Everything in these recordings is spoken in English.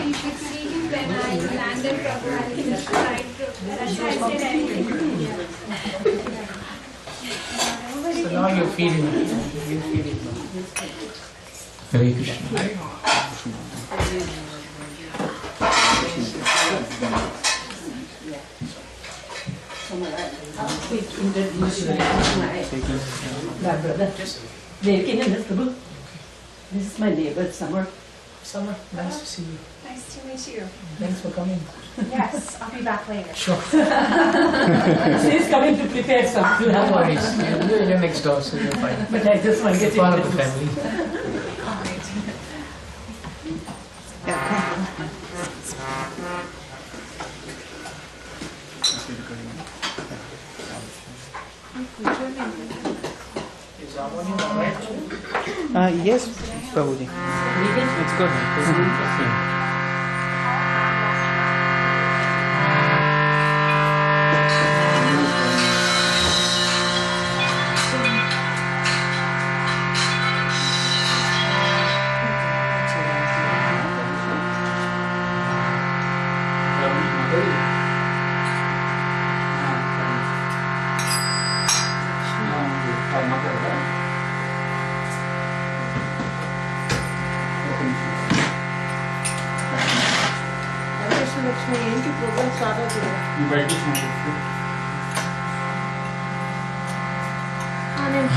You should see him when I landed from flight to Russia. I said anything. So now you feel it. You feel it now. Hare Krishna. Introduce my brother. Devakinandan Prabhu. This is my neighbor, Summer. Summer, nice to see you. Nice to meet you. Thanks for coming. Yes, I'll be back later. Sure. She's coming to prepare something. No worries. You're next door, so you're fine. But I just want to get Part of the family. All right. Is harmony alright? Yes, prabhuji. It's good.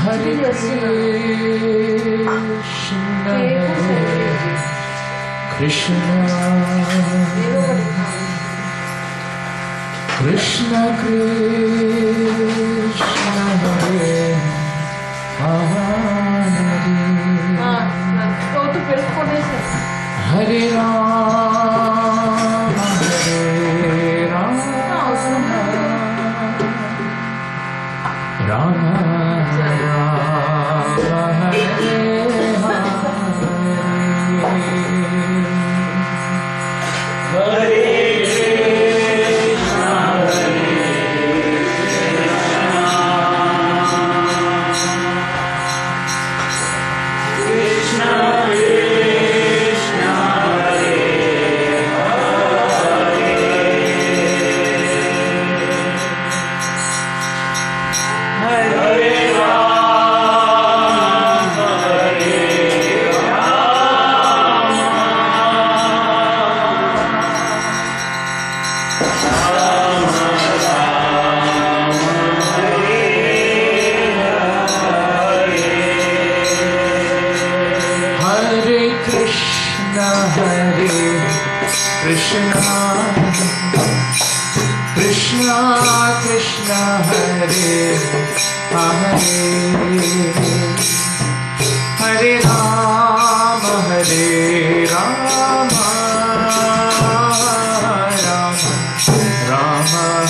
Hare Krishna, Krishna Krishna, Hare Hare, Hare Rama, Hare Rama, Rama Rama,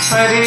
Hare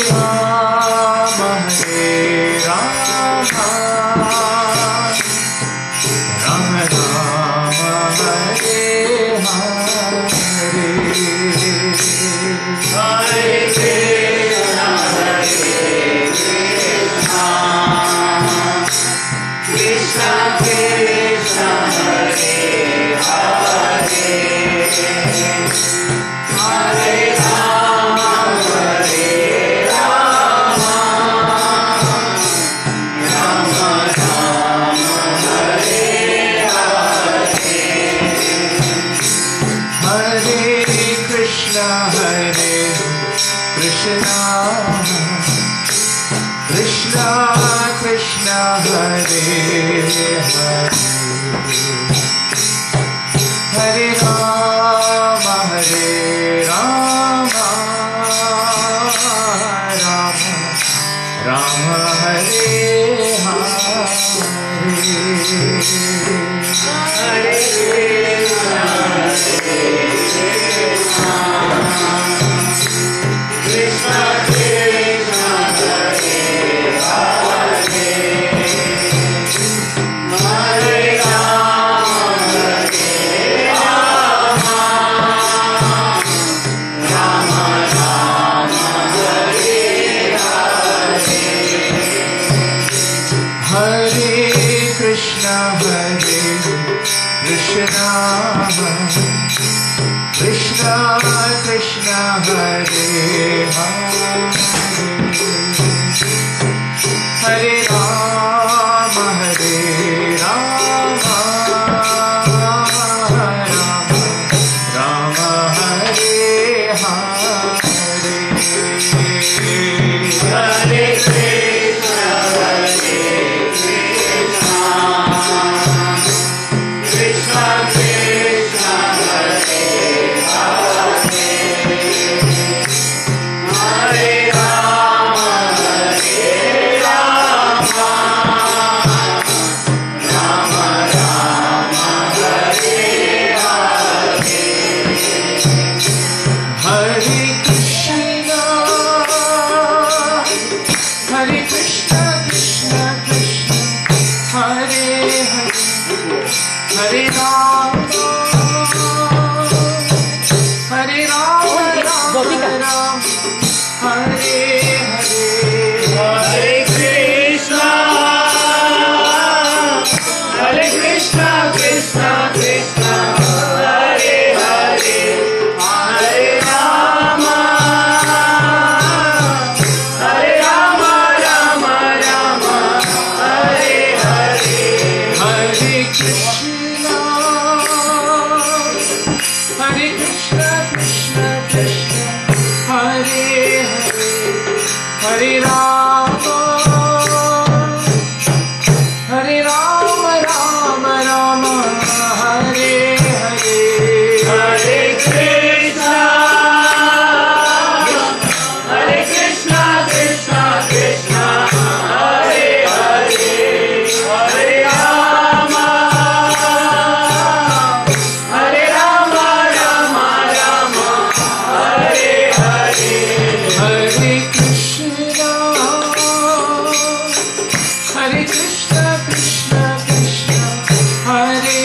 Krishna Hare Krishna Krishna Krishna Hare Hare Hare Rama Hare Rama Rama Rama Hare Hare Hare Krishna Krishna Krishna Hare Hare Hare Rama Rama Rama Hare Hare Hare Krishna Hare Krishna Krishna Krishna Hare Hare Hare Rama Rama Hare Hare Hare Krishna Krishna Krishna Hare Hare Rama Rama Rama Hare Hare Hare Krishna Krishna Krishna Hare Hare Hare Rama Rama Hare Hare Hare Krishna Krishna Krishna Hare Hare Hare Rama Rama Rama Hare Hare Hare Krishna Krishna Krishna Hare Hare Hare Rama Rama Rama Hare Hare Hare Krishna Krishna Krishna Hare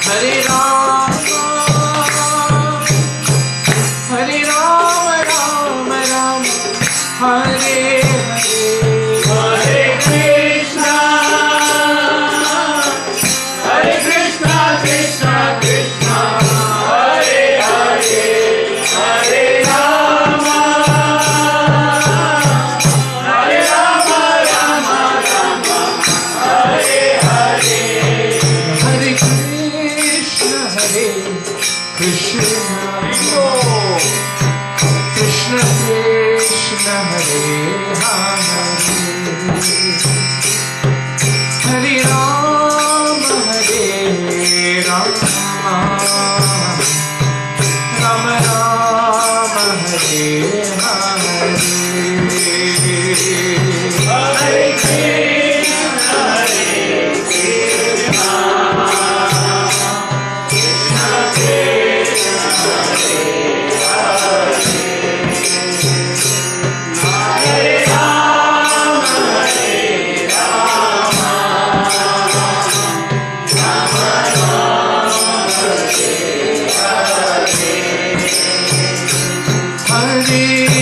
Hare Hare Rama Rama Rama Hare Hare Hare Krishna Krishna Krishna Hare Hare Hare Rama Rama Hare Hare Hare Krishna Krishna Krishna Hare Hare Hare Rama Rama Hare Hare Hare Krishna Krishna Krishna Krishna Hare Hare Hare Rama Rama Rama Hare Hare Hare Krishna Krishna Krishna Hare Rama Hare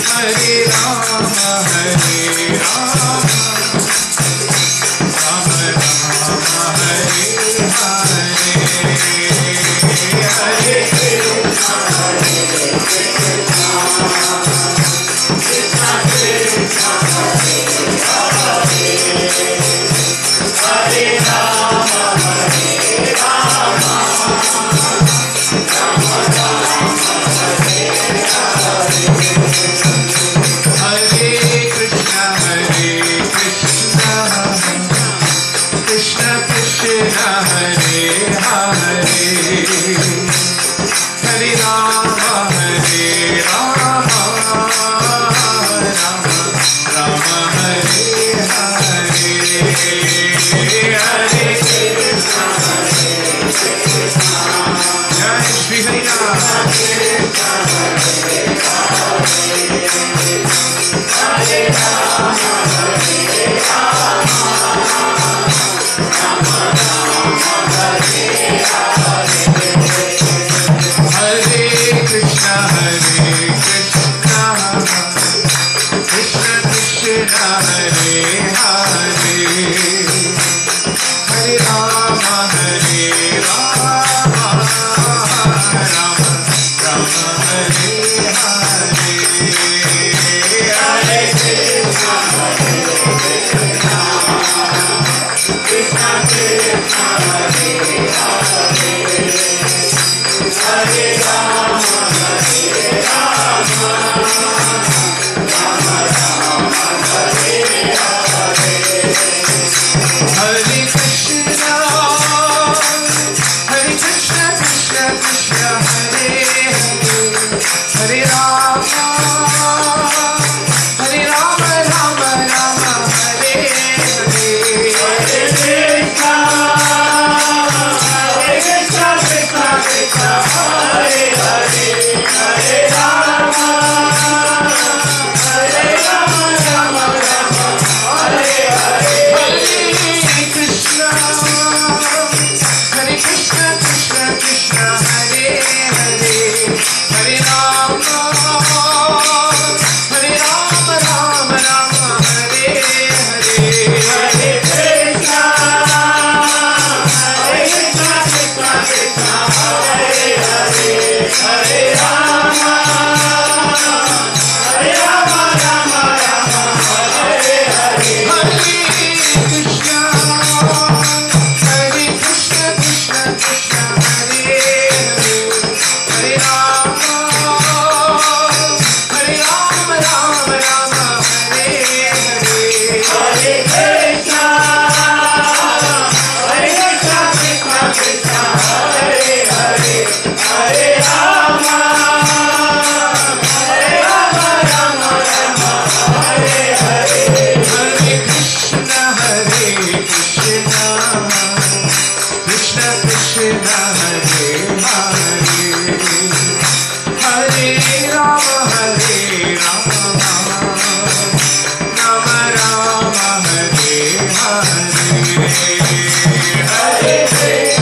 Hare Rama, Hare Rama, Rama Rama, Hare Hare, Hare Krishna, Hare Krishna, Krishna Krishna, Hare Hare, Hare Rama, Hare Rama, Rama Rama, Hare Hare, Hare Krishna, Hare Krishna, Krishna Krishna, Hare Hare, Hare Rama, Hare Rama, Rama Rama, Hare Hare, Hare Krishna, Hare Krishna, Jai Shri Hari Ram, Hare Rama, Hare Rama, Rama Rama, Hare Hare, Hare Krishna, Hare Krishna, Krishna Krishna, Hare Hare, Hare Rama, Hare Rama, Rama Rama, Hare Hare, Hare Krishna, Hare Krishna, Krishna Krishna, Hare Hare, Hare Rama, Hare Rama, Rama Rama, Hare Hare, Hare Krishna, Hare Krishna, Krishna Krishna, Hare Hare, Hare Rama, Hare Rama, Rama Rama, Hare Hare, Hare Krishna, Hare Krishna, Krishna Krishna, Hare Hare, Hare Rama, Hare Rama, Rama Rama, Hare Hare, Hare Krishna, Hare Krishna, Krishna Krishna, Hare Hare, Hare Rama, Hare Rama, Rama Rama, Hare Hare, Hare Krishna, Hare Krishna, Krishna Krishna, Hare Hare, Hare Rama, Hare Rama, Rama Rama, Hare Hare, Hare Krishna, Hare Krishna, Krishna Krishna, Hare Hare, Hare Rama, Hare Rama, Rama Rama, Hare Hare, Hare Krishna, Hare Krishna, Krishna Krishna, Hare Hare, Hare Rama, Hare Rama, Rama Rama, Hare Hare, Hare Krishna, Hare Krishna, Krishna Krishna, Hare Hare, Hare Rama, Hare Rama, Rama Rama, Hare Hare, Hare Krishna, Hare Krishna,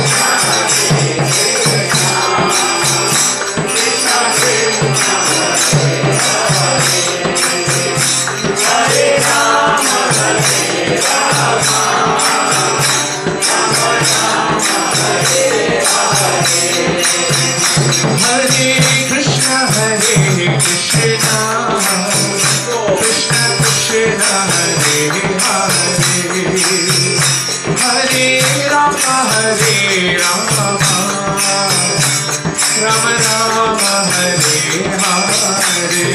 Krishna Krishna, Hare Hare, Hare Rama, Hare Rama, Rama Rama, Hare Hare, Hare Krishna, Hare Krishna, Krishna Krishna, Hare Hare, Hare Rama, Hare Rama, Rama Rama, Hare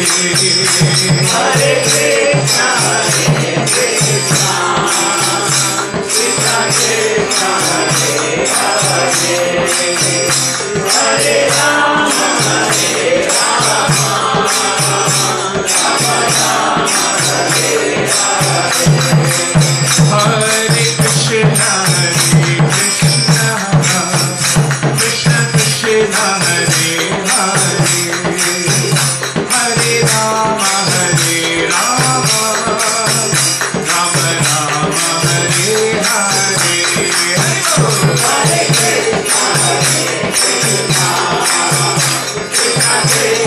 Hare, Hare Krishna, Hare Krishna, Krishna Krishna, Hare Hare, Hare Rama, Hare Rama, Rama Rama, Hare Hare, Hare Krishna, Hare Krishna, Krishna Krishna, Hare Hare, Hare Rama, Hare Rama, Rama Rama, Hare Hare, Hare Krishna, Hare Krishna, Krishna Krishna,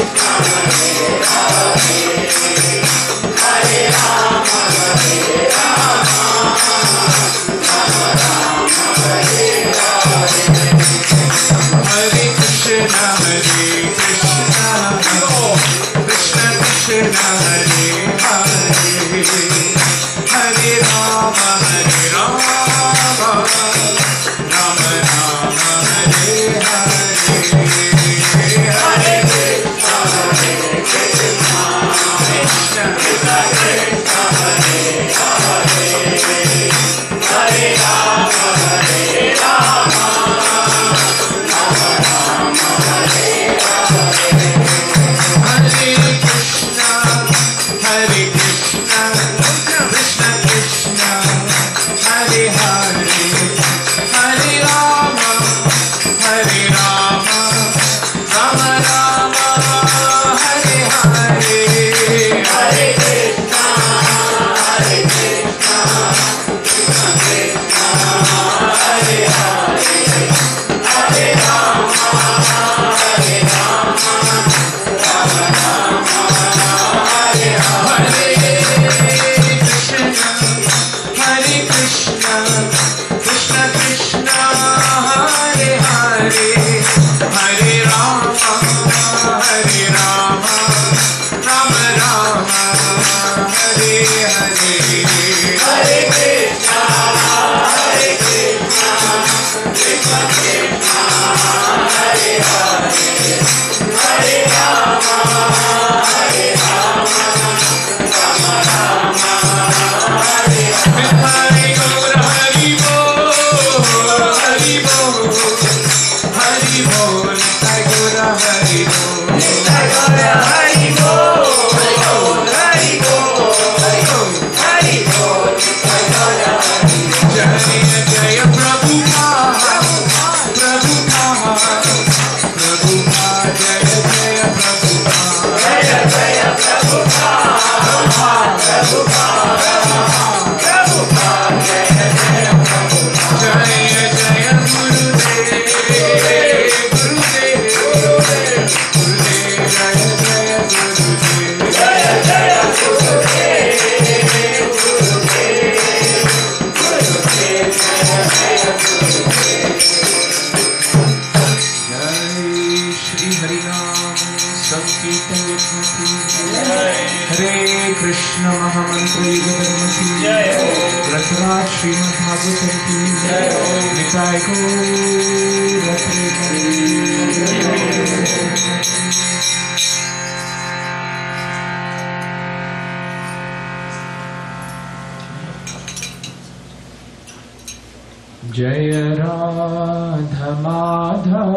जय राधा माधव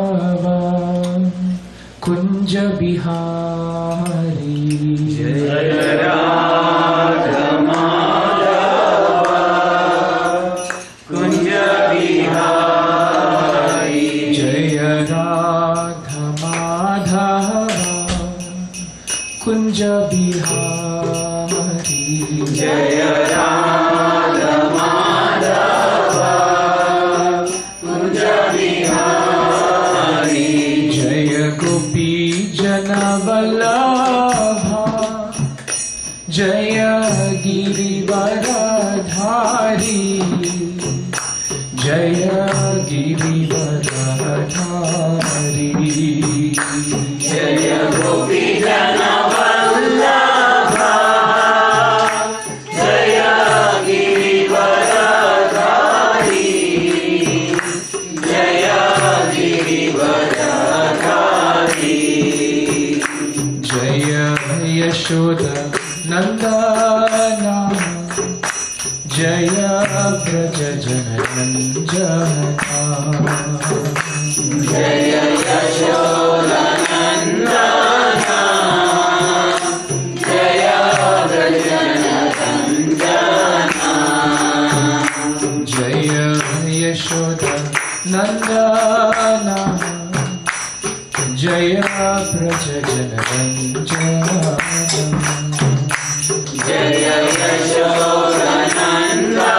कुंज बिहारी जय राधा माधव कुंज बिहारी जय राधा माधव कुंज बिहारी जय राधा माधव कुंज बिहारी जय गोपी जन वल्लभा जय गिरिवरधारी जय गिरिवरधारी जय गोपी जन वल्लभा जय गिरिवरधारी जय गिरिवरधारी जय यशोदा नंदना जय व्रज जनरंजना जय यशोदा नंदना जय व्रज जनरंजना जय यशोदा नंदना जय व्रज जनरंजना जय यशोदा नंदना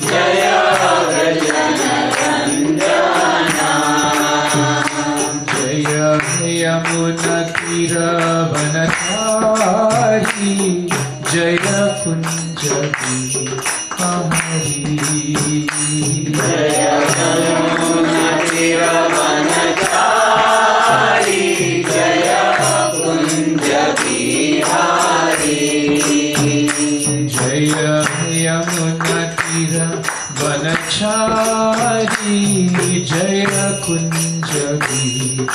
जय व्रज जनरंजना जय यमुनतीरवनचारी जय कुंज बिहारी जय यमुनतीरवनचारी जय कुंज बिहारी जय यमुनतीरवनचारी जय कुंज बिहारी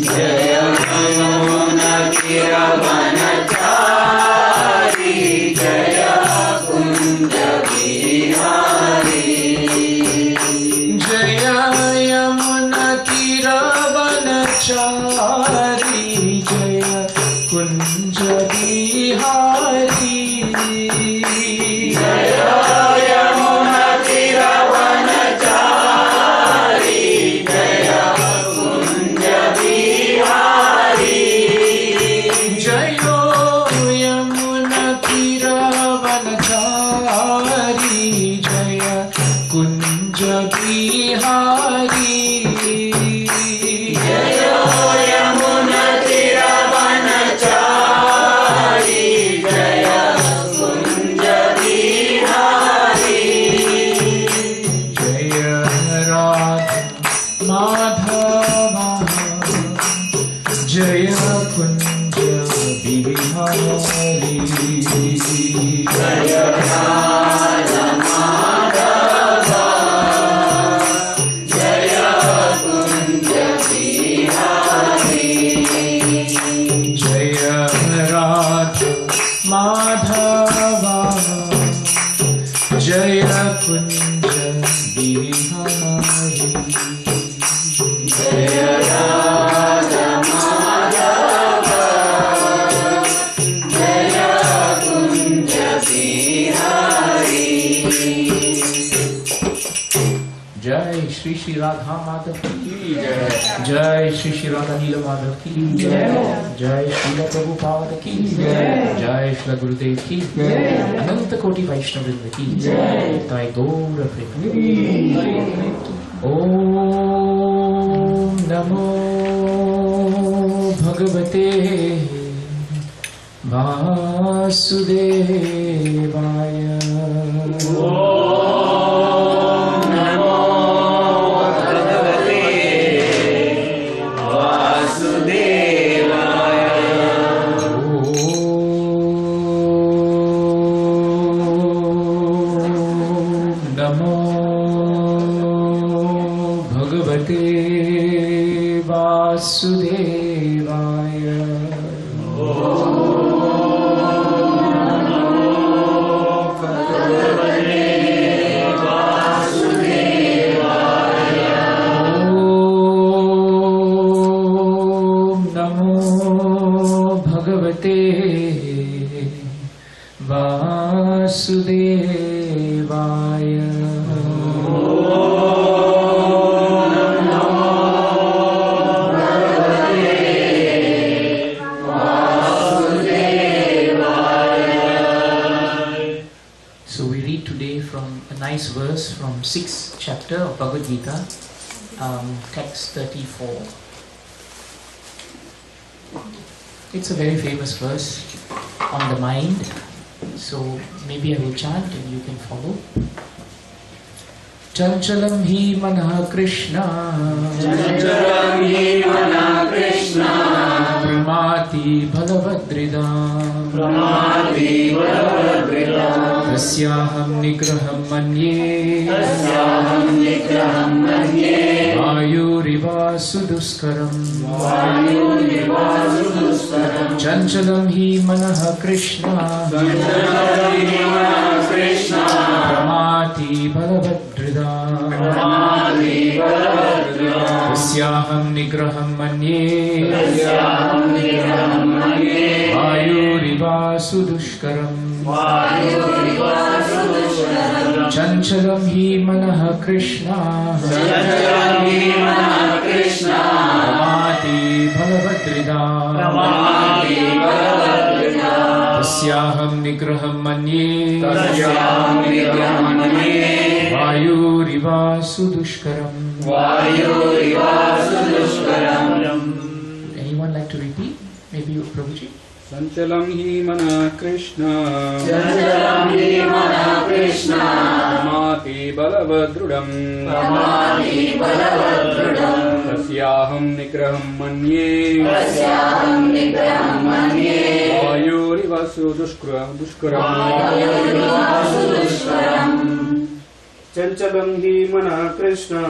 जय यमुनतीरवनचारी जय कुंज बिहारी जय यमुनतीरवनचारी जय कुंज बिहारी जय यमुनतीरवनचारी जय कुंज बिहारी जय यमुनतीरवनचारी जय कुंज बिहारी जय यमुनतीरवनचारी जय कुंज बिहारी जय राधा माधवा जय कुंज बिहारी जय राधा माधवा जय कुंज बिहारी जय राधा माधवा जय कुंज बिहारी जय राधा माधवा जय कुंज बिहारी जय श्री श्री राधा माधव की जय जय श्री श्री राधा नील माधव की जय जय श्रील प्रभुपाद की जय जय श्री गुरुदेव की जय अनंत कोटि वैष्णव वृंद की जय ताई गौर ओम नमो भगवते वासुदेवाय वासुदेवाय ओम नमो भगवते वासुदेवाय nice verse from 6th chapter of Bhagavad Gita, text 34. It's a very famous verse on the mind, so maybe I will chant and you can follow. Chanchalam hi manah Krishna, Chanchalam hi manah Krishna, Pramati bhalavadridam, Pramati bhalavadridam, Tasyaham nigraham manye, Tasyaham nigraham manye, Vayuriva suduskaram, Vayuriva suduskaram, Chanchalam hi manah Krishna, Chanchalam hi manah Krishna, Pramati bhalavadridam, Pramati bhalavadridam, Tasyaham nigraham manye, Tasyaham nigraham manye, Vayuriva suduskaram, Chanchalam hi manah Krishna, Chanchalam hi manah Krishna, Pramati bhalavadridam, Pramati bhalavadridam, Tasyaham nigraham manye, Tasyaham nigraham manye, Vayuriva sudushkaram. Anyone like to repeat? Maybe you, Prabhuji? Sanchalam hi mana Krishna. Pramati balavadrudam. Tasyaham nigraham manye. Vayuriva sudushkaram. Chanchalam hi mana Krishna.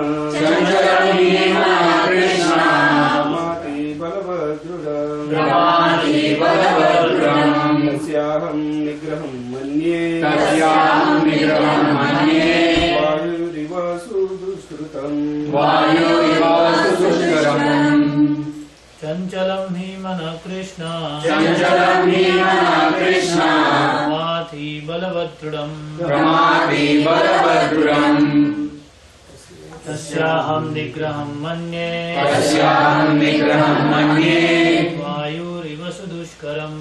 Pramati balavadrudam. Tasyaham nigraham manye. Vayuriva sudushkaram. Chanchalam hi mana Krishna. Pramati balavadrudam. Tasyaham nigraham manye. Vayuriva sudushkaram.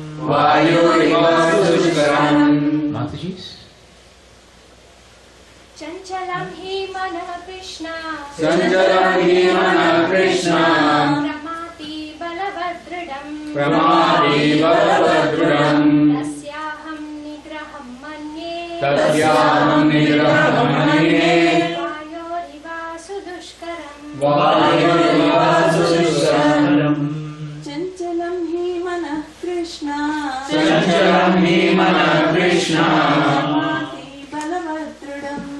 Mataji's? Chanchalam hi mana Krishna. Pramati balavadrudam. Tasyaham nigraham manye. Vayuriva sudushkaram. Chanchalam hi mana Krishna.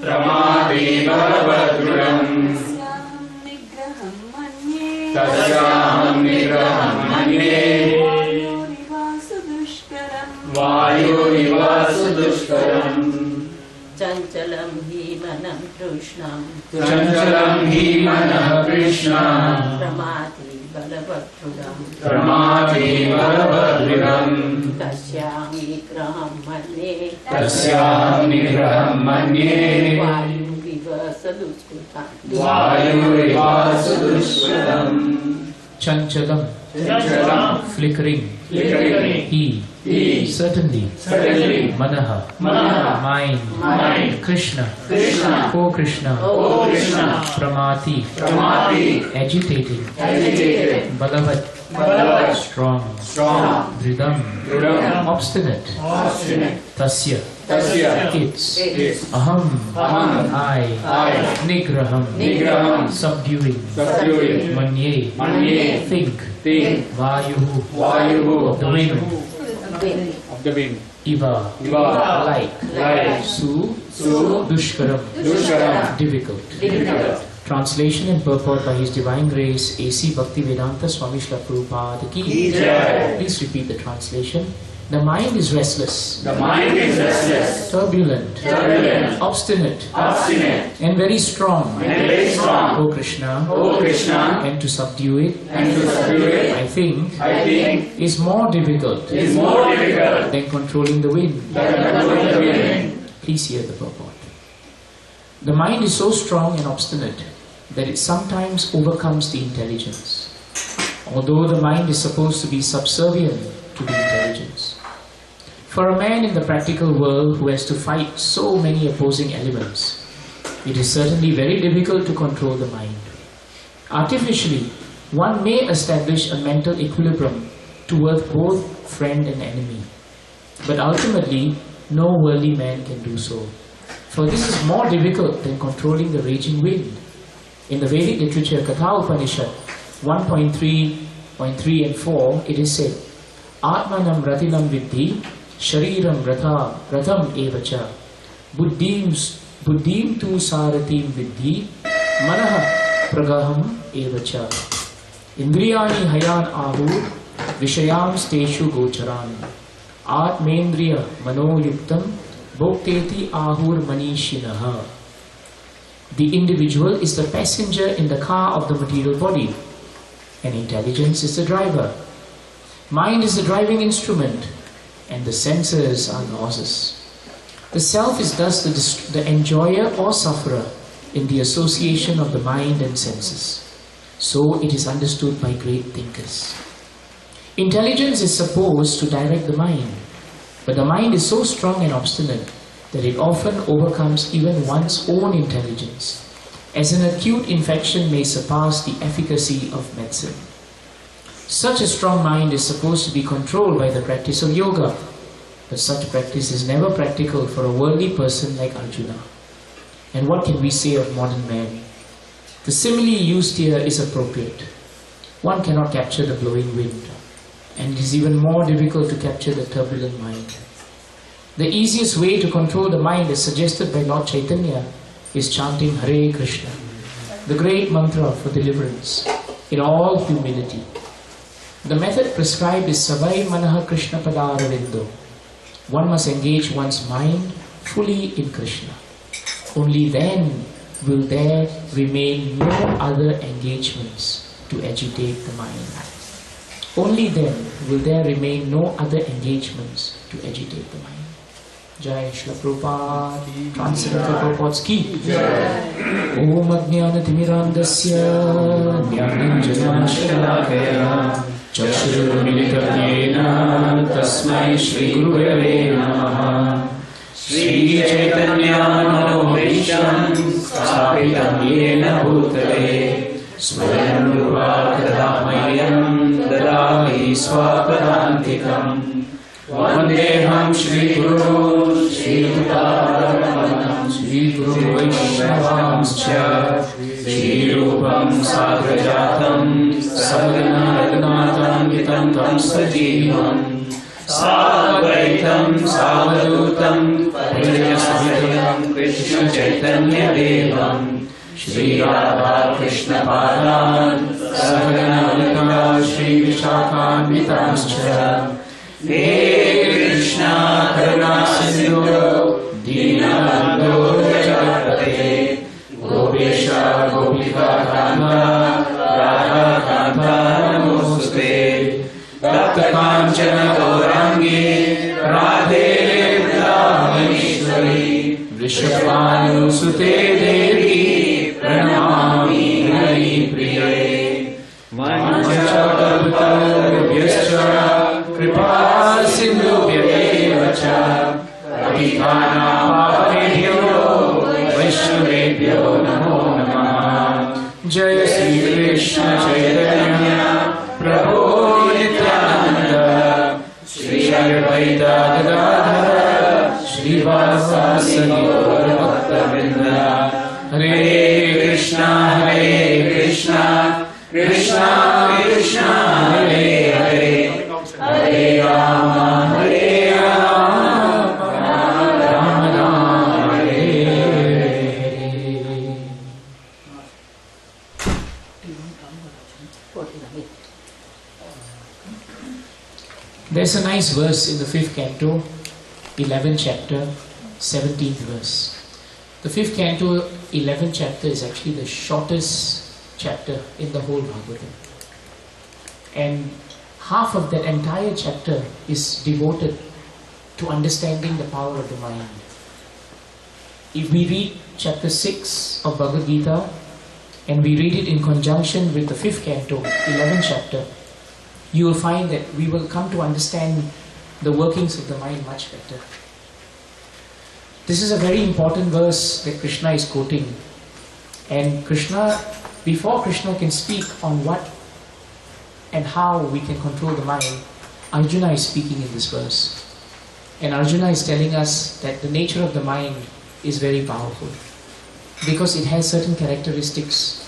Pramati balavadrudam. Tasyaham nigraham manye. Vayuriva sudushkaram. Chanchalam hi mana Krishna. Pramati balavadrudam. Tasyaham nigraham manye. Vayuriva sudushkaram. Chanchalam. Flickering. He. Certainly. Manaha. Mind. Krishna. O Krishna. Pramati. Agitating. Balavad. Strong. Dridam. Obstinate. Tasya. It's. Aham. I. Nigraham. Subduing. Manye. Think. Vayuhu. Of the wind. Iva. Like. Su. Dushkaram. Difficult. Translation and purport by His Divine Grace A.C. Bhaktivedanta Swami Srila Prabhupada ki jai. Please repeat the translation. The mind is restless, turbulent, obstinate, and very strong. O Krishna, and to subdue it, I think, is more difficult than controlling the wind. Please hear the purport. The mind is so strong and obstinate that it sometimes overcomes the intelligence. Although the mind is supposed to be subservient to the intelligence. For a man in the practical world who has to fight so many opposing elements, it is certainly very difficult to control the mind. Artificially, one may establish a mental equilibrium towards both friend and enemy. But ultimately, no worldly man can do so. For this is more difficult than controlling the raging wind. In the Vedic literature, Katha Upanishad 1.3.3 and 4, it is said, Atmanam ratinam vidhi, shariram ratham evacha, buddhim tu saratim vidhi, manaha pragaham evacha. Indriyani hayan ahur, vishayam steshu gocharan, atmendriya manoyuktam, bhokteti ahur manishinaha. The individual is the passenger in the car of the material body, and intelligence is the driver. Mind is the driving instrument, and the senses are the horses. The self is thus the enjoyer or sufferer in the association of the mind and senses. So it is understood by great thinkers. Intelligence is supposed to direct the mind, but the mind is so strong and obstinate that it often overcomes even one's own intelligence, as an acute infection may surpass the efficacy of medicine. Such a strong mind is supposed to be controlled by the practice of yoga, but such practice is never practical for a worldly person like Arjuna. And what can we say of modern man? The simile used here is appropriate. One cannot capture the blowing wind, and it is even more difficult to capture the turbulent mind. The easiest way to control the mind, as suggested by Lord Chaitanya, is chanting Hare Krishna, the great mantra for deliverance, in all humility. The method prescribed is Savai Manaha Krishna Padaravindo. One must engage one's mind fully in Krishna. Only then will there remain no other engagements to agitate the mind. Only then will there remain no other engagements to agitate the mind. Jai Shri Prabhupada, Transcendental Prabhupada's ki. Om Ajnana Timirandasya Jnananjana Shalakaya Chakshuru Milita Yena Tasmai Shri Gurave Namaha. Shri Chaitanya Manobhisham Sthapitam Yena Bhutale Swayam Rupa Kadhamayam Dadami Swapadantikam Vandeham Shri Guru Shri Ruparam Shri Guru Vaishnavamscha Shri Rupam Sagrajatam Sagana Raghunatham Vitam Tam Sajivam Sadvaitam Savadutam Parijasvitam Krishna Chaitanya Devam Shri Radha Krishna Padan Sagana Raghunatham Shri Vishakhan Vitamscha He Krishna Karuna Sindhu Dinabandhu Jagapate Gopesha Gopika Kanta Radha Kanta Namoste Bhakta Kanchana Gaurangi Radhe Vrindavaneshwari Vrishabhanu Sute Devi Pranamami Hari Priye Vanchakalpatarubhyascha Kripa Sindhubhya eva cha Patikana Pavanebhyo Vaishnavebhyo Namo Namaha. Jaya Sri Krishna Chaitanya Prabhu Nityananda Shri Advaita Gadadhara Shri Vasasani Gaura Bhakta Vrinda. Hare Krishna Hare Krishna Krishna Krishna Hare Hare Hare Rama Hare Rama Rama Rama Hare Hare. There's a nice verse in the 5th canto, 11th chapter, 17th verse. The 5th canto, 11th chapter is actually the shortest chapter in the whole Bhagavatam. And half of that entire chapter is devoted to understanding the power of the mind. If we read chapter 6 of Bhagavad Gita and we read it in conjunction with the 5th canto, 11th chapter, you will find that we will come to understand the workings of the mind much better. This is a very important verse that Krishna is quoting. And Krishna, before Krishna can speak on what and how we can control the mind, Arjuna is speaking in this verse. And Arjuna is telling us that the nature of the mind is very powerful because it has certain characteristics.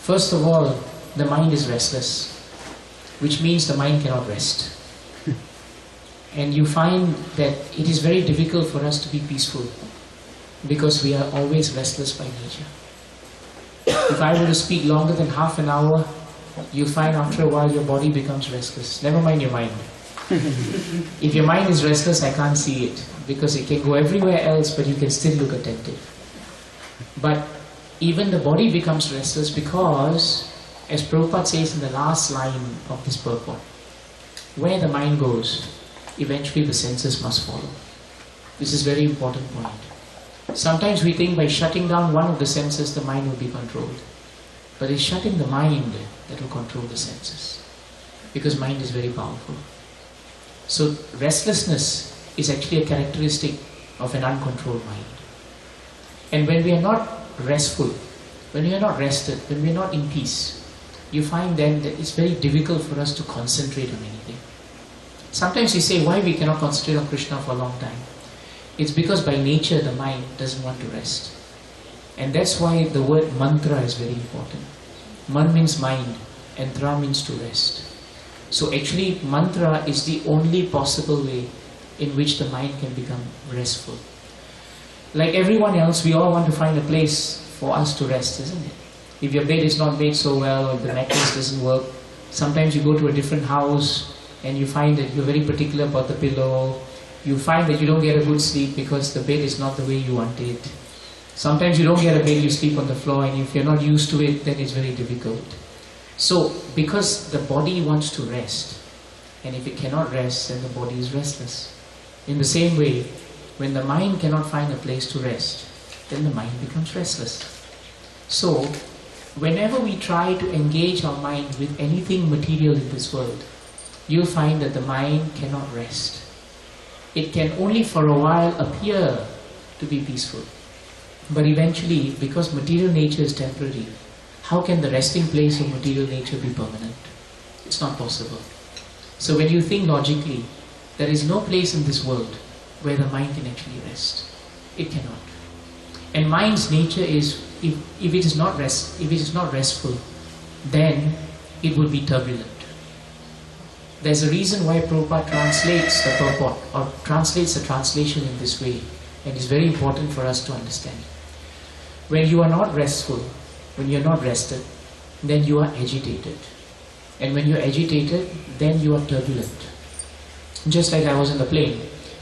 First of all, the mind is restless, which means the mind cannot rest. And you find that it is very difficult for us to be peaceful because we are always restless by nature. If I were to speak longer than half an hour, you'll find after a while your body becomes restless. Never mind your mind. If your mind is restless, I can't see it because it can go everywhere else, but you can still look attentive. But even the body becomes restless because, as Prabhupada says in the last line of this purport, where the mind goes, eventually the senses must follow. This is a very important point. Sometimes we think by shutting down one of the senses, the mind will be controlled. But it's shutting the mind that will control the senses. Because mind is very powerful. So restlessness is actually a characteristic of an uncontrolled mind. And when we are not restful, when we are not rested, when we are not in peace, you find then that it's very difficult for us to concentrate on anything. Sometimes we say why we cannot concentrate on Krishna for a long time. It's because by nature the mind doesn't want to rest. And that's why the word mantra is very important. Man means mind and tra means to rest. So actually mantra is the only possible way in which the mind can become restful. Like everyone else, we all want to find a place for us to rest, isn't it? If your bed is not made so well, or if the mattress doesn't work, sometimes you go to a different house and you find that you're very particular about the pillow. You find that you don't get a good sleep because the bed is not the way you want it. Sometimes you don't get a bed, you sleep on the floor, and if you're not used to it, then it's very difficult. So, because the body wants to rest, and if it cannot rest, then the body is restless. In the same way, when the mind cannot find a place to rest, then the mind becomes restless. So, whenever we try to engage our mind with anything material in this world, you'll find that the mind cannot rest. It can only for a while appear to be peaceful. But eventually, because material nature is temporary, how can the resting place of material nature be permanent? It's not possible. So when you think logically, there is no place in this world where the mind can actually rest. It cannot. And mind's nature is, if it is not restful, then it will be turbulent. There's a reason why Prabhupada translates the purport or translates the translation in this way, and it's very important for us to understand. When you are not restful, when you are not rested, then you are agitated. And when you are agitated, then you are turbulent. Just like I was in the plane,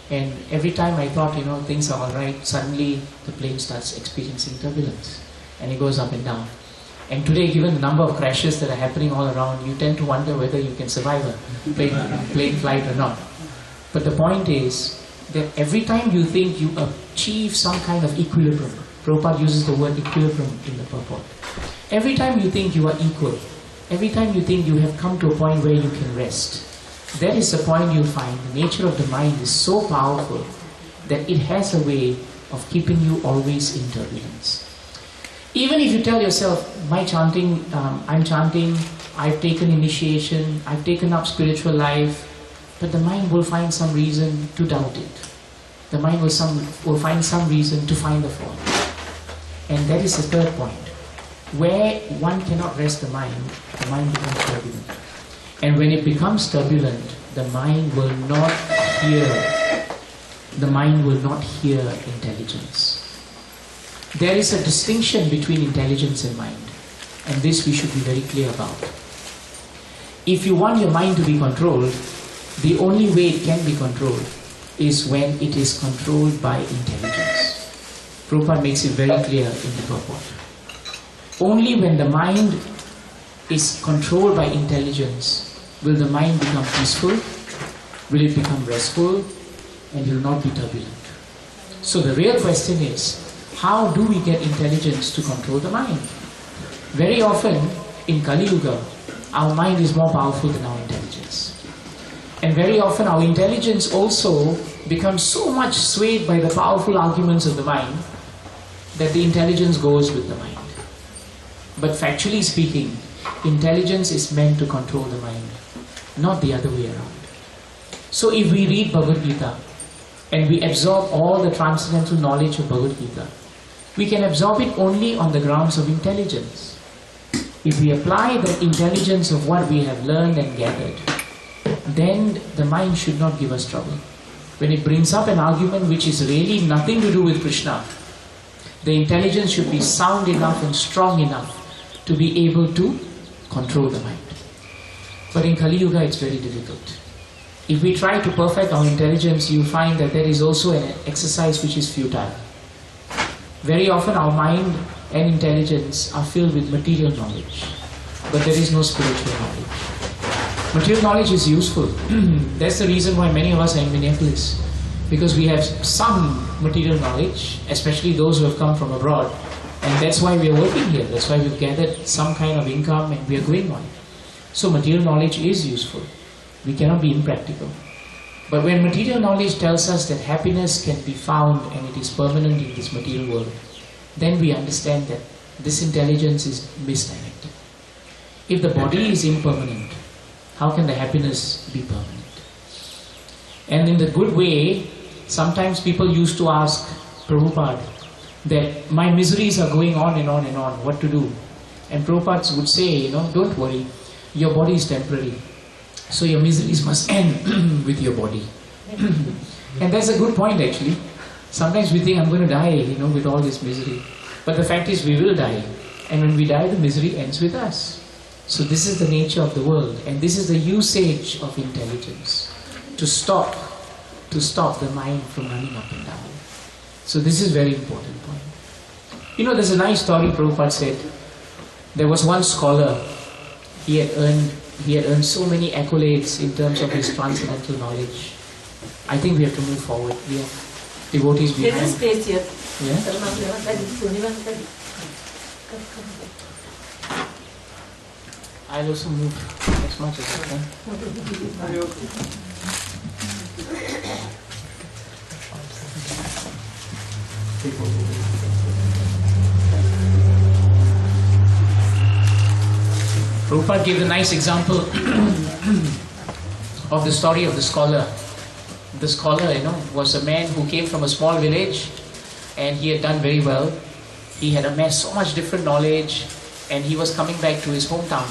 and every time I thought, things are alright, suddenly the plane starts experiencing turbulence, and it goes up and down. And today, given the number of crashes that are happening all around, you tend to wonder whether you can survive a plane flight or not. But the point is that every time you think you achieve some kind of equilibrium, Prabhupada uses the word equilibrium in the purport. Every time you think you are equal, every time you think you have come to a point where you can rest, that is the point you'll find the nature of the mind is so powerful that it has a way of keeping you always in turbulence. Even if you tell yourself, I'm chanting, I've taken initiation, I've taken up spiritual life, but the mind will find some reason to doubt it. The mind will find some reason to find the fault. And that is the third point. Where one cannot rest the mind becomes turbulent. And when it becomes turbulent, the mind will not hear intelligence. There is a distinction between intelligence and mind, and this we should be very clear about. If you want your mind to be controlled, the only way it can be controlled is when it is controlled by intelligence. Prabhupada makes it very clear in the purport. Only when the mind is controlled by intelligence will the mind become peaceful, will it become restful, and will not be turbulent. So the real question is, how do we get intelligence to control the mind? Very often in Kali Yuga, our mind is more powerful than our intelligence. And very often our intelligence also becomes so much swayed by the powerful arguments of the mind that the intelligence goes with the mind. But factually speaking, intelligence is meant to control the mind, not the other way around. So if we read Bhagavad Gita and we absorb all the transcendental knowledge of Bhagavad Gita, we can absorb it only on the grounds of intelligence. If we apply the intelligence of what we have learned and gathered, then the mind should not give us trouble. When it brings up an argument which is really nothing to do with Krishna, the intelligence should be sound enough and strong enough to be able to control the mind. But in Kali Yuga it's very difficult. If we try to perfect our intelligence, you find that there is also an exercise which is futile. Very often our mind and intelligence are filled with material knowledge, but there is no spiritual knowledge. Material knowledge is useful. That's the reason why many of us are in Minneapoliis, because we have some material knowledge, especially those who have come from abroad, and that's why we are working here. That's why we've gathered some kind of income and we are going on. So material knowledge is useful. We cannot be impractical. But when material knowledge tells us that happiness can be found and it is permanent in this material world, then we understand that this intelligence is misdirected. If the body is impermanent, how can the happiness be permanent? And in the good way, sometimes people used to ask Prabhupada that my miseries are going on and on and on, what to do? And Prabhupada would say, don't worry, your body is temporary. So your miseries must end with your body. And that's a good point actually. Sometimes we think I'm going to die, with all this misery. But the fact is we will die. And when we die, the misery ends with us. So this is the nature of the world. And this is the usage of intelligence. To stop the mind from running up and down. So this is very important point. There's a nice story Prabhupada said. There was one scholar, he had earned so many accolades in terms of his transcendental knowledge. I think we have to move forward. We have devotees behind. There is space here. Yeah? I'll also move as much as I can. Prabhupada gave a nice example of the story of the scholar. The scholar, was a man who came from a small village and he had done very well. He had amassed so much different knowledge and he was coming back to his hometown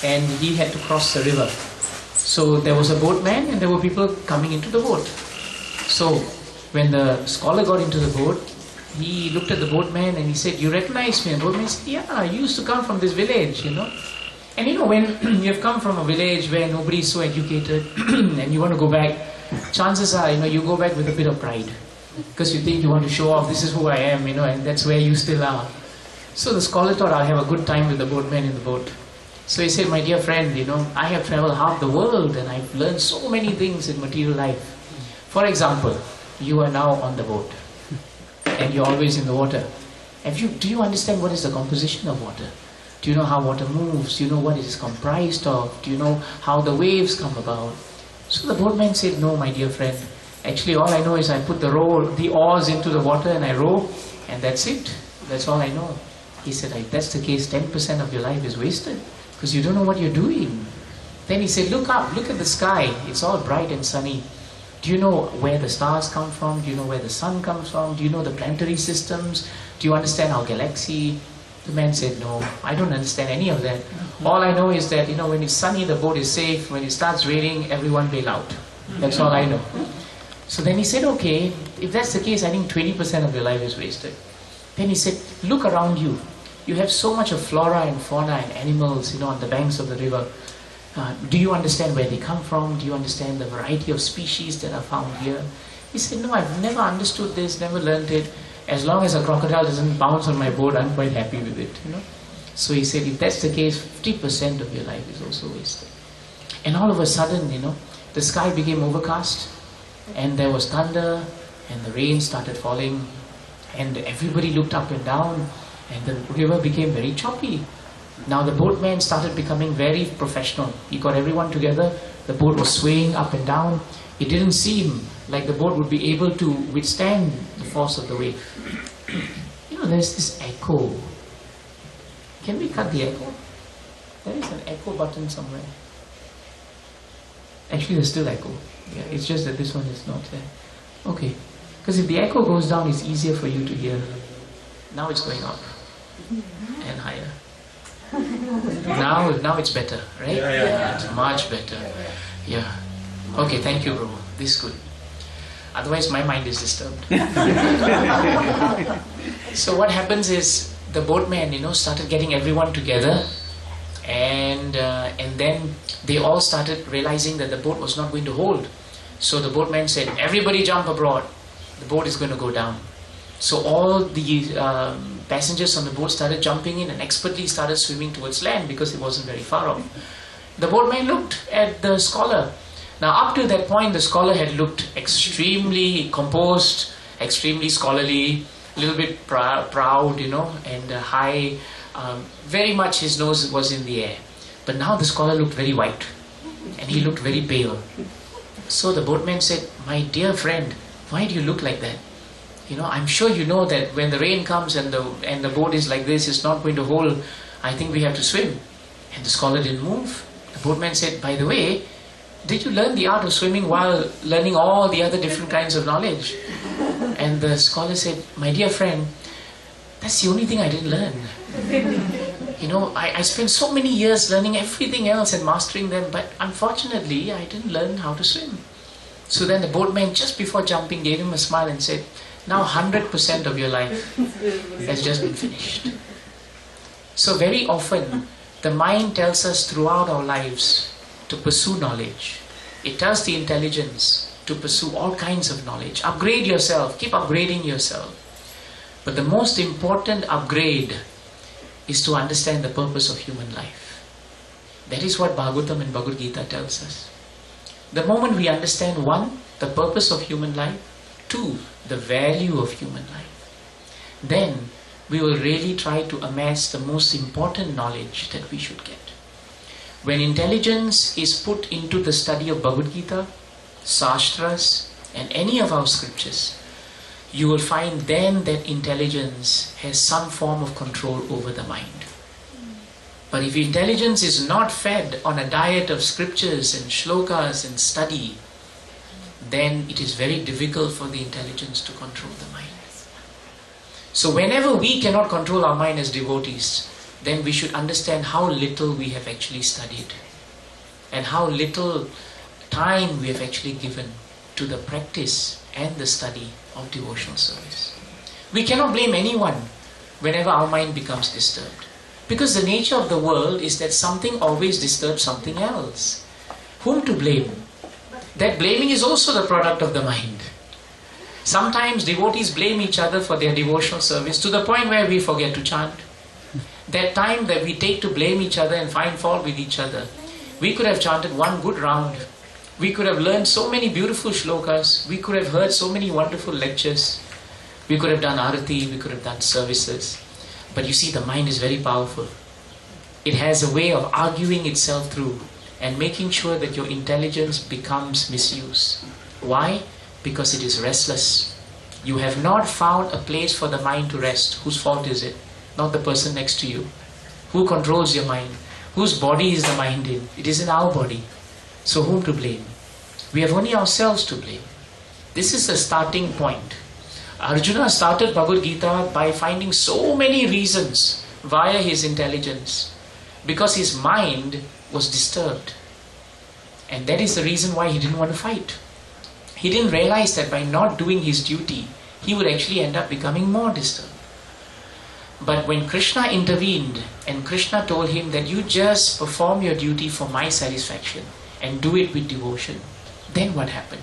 and he had to cross the river. So there was a boatman and there were people coming into the boat. So when the scholar got into the boat, he looked at the boatman and he said, "You recognize me?" And the boatman said, "Yeah, I used to come from this village, And when you have come from a village where nobody is so educated and you want to go back, chances are, you go back with a bit of pride. Because you think you want to show off, this is who I am, and that's where you still are. So the scholar thought, I'll have a good time with the boatman in the boat. So he said, "My dear friend, I have traveled half the world and I've learned so many things in material life. For example, you are now on the boat and you're always in the water. Do you understand what is the composition of water? Do you know how water moves? Do you know what it is comprised of? Do you know how the waves come about?" So the boatman said, "No, my dear friend. Actually, all I know is I put the oars into the water and I row, and that's it. That's all I know." He said, "If that's the case, 10% of your life is wasted because you don't know what you're doing." Then he said, "Look up, look at the sky. It's all bright and sunny. Do you know where the stars come from? Do you know where the sun comes from? Do you know the planetary systems? Do you understand our galaxy?" The man said, "No, I don't understand any of that. All I know is that, when it's sunny, the boat is safe. When it starts raining, everyone bail out. That's all I know." So then he said, "Okay, if that's the case, I think 20% of your life is wasted." Then he said, "Look around you. You have so much of flora and fauna and animals, on the banks of the river. Do you understand where they come from? Do you understand the variety of species that are found here?" He said, "No, I've never understood this, never learned it. As long as a crocodile doesn't bounce on my boat, I'm quite happy with it." So he said, "If that's the case, 50% of your life is also wasted." And all of a sudden, the sky became overcast and there was thunder and the rain started falling and everybody looked up and down and the river became very choppy. Now the boatman started becoming very professional. He got everyone together. The boat was swaying up and down. It didn't seem like the boat would be able to withstand the force of the wave. There's this echo. Can we cut the echo? There is an echo button somewhere. Actually, there's still echo. Yeah, it's just that this one is not there. Okay. Because if the echo goes down, it's easier for you to hear. Now it's going up and higher. Now it's better, right? Yeah. It's much better. Yeah. Okay, thank you, bro. This is good. Otherwise, my mind is disturbed. So what happens is the boatman, started getting everyone together, and then they all started realizing that the boat was not going to hold. So the boatman said, "Everybody jump abroad. The boat is going to go down." So all the passengers on the boat started jumping in and expertly started swimming towards land because it wasn't very far off. The boatman looked at the scholar. Now up to that point, the scholar had looked extremely composed, extremely scholarly, a little bit proud, and high. Very much his nose was in the air. But now the scholar looked very white and he looked very pale. So the boatman said, "My dear friend, why do you look like that? I'm sure you know that when the rain comes and the boat is like this, it's not going to hold. I think we have to swim." And the scholar didn't move. The boatman said, "By the way, did you learn the art of swimming while learning all the other different kinds of knowledge?" And the scholar said, "My dear friend, that's the only thing I didn't learn. I spent so many years learning everything else and mastering them, but unfortunately, I didn't learn how to swim." So then the boatman, just before jumping, gave him a smile and said, "Now 100% of your life has just been finished." So very often, the mind tells us throughout our lives to pursue knowledge. It tells the intelligence to pursue all kinds of knowledge. Upgrade yourself, keep upgrading yourself. But the most important upgrade is to understand the purpose of human life. That is what Bhagavatam and Bhagavad Gita tells us. The moment we understand, 1, the purpose of human life, 2, the value of human life, then we will really try to amass the most important knowledge that we should get. When intelligence is put into the study of Bhagavad Gita, Shastras, and any of our scriptures, you will find then that intelligence has some form of control over the mind. But if intelligence is not fed on a diet of scriptures and shlokas and study, then it is very difficult for the intelligence to control the mind. So whenever we cannot control our mind as devotees, then we should understand how little we have actually studied and how little time we have actually given to the practice and the study of devotional service. We cannot blame anyone whenever our mind becomes disturbed, because the nature of the world is that something always disturbs something else. Whom to blame? That blaming is also the product of the mind. Sometimes devotees blame each other for their devotional service to the point where we forget to chant. That time that we take to blame each other and find fault with each other, we could have chanted one good round. We could have learned so many beautiful shlokas. We could have heard so many wonderful lectures. We could have done arati, we could have done services. But you see, the mind is very powerful. It has a way of arguing itself through and making sure that your intelligence becomes misused. Why? Because it is restless. You have not found a place for the mind to rest. Whose fault is it? Not the person next to you. Who controls your mind? Whose body is the mind in? It is in our body. So whom to blame? We have only ourselves to blame. This is the starting point. Arjuna started Bhagavad Gita by finding so many reasons via his intelligence, because his mind was disturbed. And that is the reason why he didn't want to fight. He didn't realize that by not doing his duty, he would actually end up becoming more disturbed. But when Krishna intervened and Krishna told him that you just perform your duty for my satisfaction and do it with devotion, then what happened?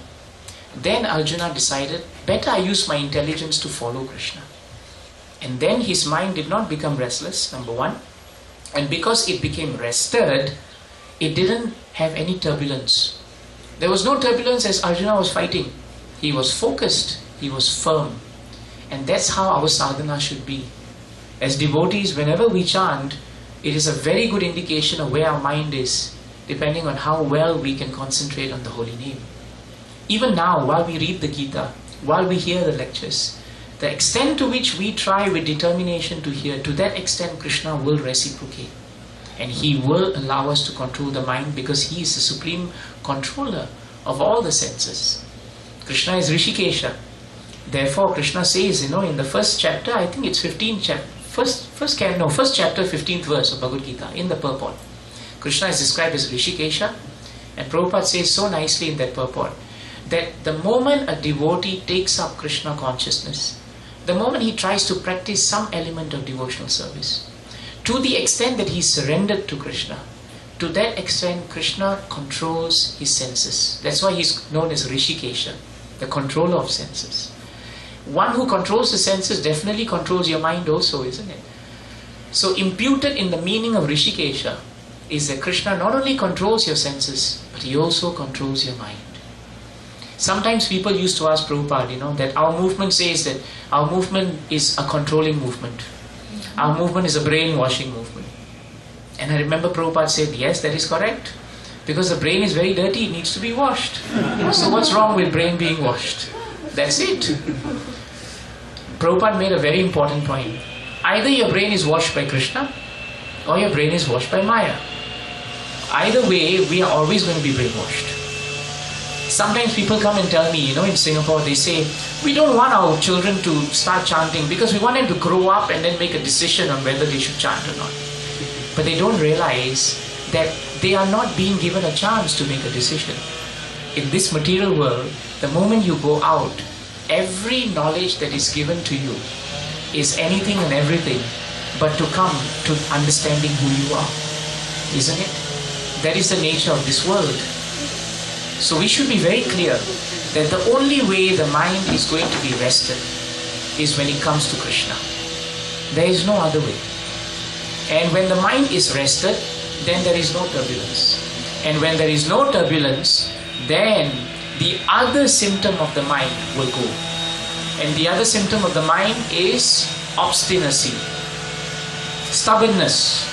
Then Arjuna decided, better I use my intelligence to follow Krishna. And then his mind did not become restless, number 1. And because it became rested, it didn't have any turbulence. There was no turbulence as Arjuna was fighting. He was focused, he was firm. And that's how our sadhana should be. As devotees, whenever we chant, it is a very good indication of where our mind is, depending on how well we can concentrate on the holy name. Even now, while we read the Gita, while we hear the lectures, the extent to which we try with determination to hear, to that extent Krishna will reciprocate. And he will allow us to control the mind, because he is the supreme controller of all the senses. Krishna is Rishikesha. Therefore, Krishna says, in the first chapter, I think it's 15th chapter, first chapter, 15th verse of Bhagavad Gita, in the purport. Krishna is described as Rishikesha, and Prabhupada says so nicely in that purport that the moment a devotee takes up Krishna consciousness, the moment he tries to practice some element of devotional service, to the extent that he surrendered to Krishna, to that extent Krishna controls his senses. That's why he's known as Rishikesha, the controller of senses. One who controls the senses definitely controls your mind also, isn't it? So imputed in the meaning of Rishikesha is that Krishna not only controls your senses, but he also controls your mind. Sometimes people used to ask Prabhupada, that our movement says that our movement is a controlling movement. Our movement is a brainwashing movement. And I remember Prabhupada said, yes, that is correct. Because the brain is very dirty, it needs to be washed. So what's wrong with brain being washed? That's it. Prabhupada made a very important point. Either your brain is washed by Krishna or your brain is washed by Maya. Either way, we are always going to be brainwashed. Sometimes people come and tell me, in Singapore, they say, we don't want our children to start chanting because we want them to grow up and then make a decision on whether they should chant or not. But they don't realize that they are not being given a chance to make a decision. In this material world, the moment you go out, every knowledge that is given to you is anything and everything but to come to understanding who you are. Isn't it? That is the nature of this world. So we should be very clear that the only way the mind is going to be rested is when it comes to Krishna. There is no other way. And when the mind is rested, then there is no turbulence. And when there is no turbulence, then the other symptom of the mind will go. And the other symptom of the mind is obstinacy, stubbornness.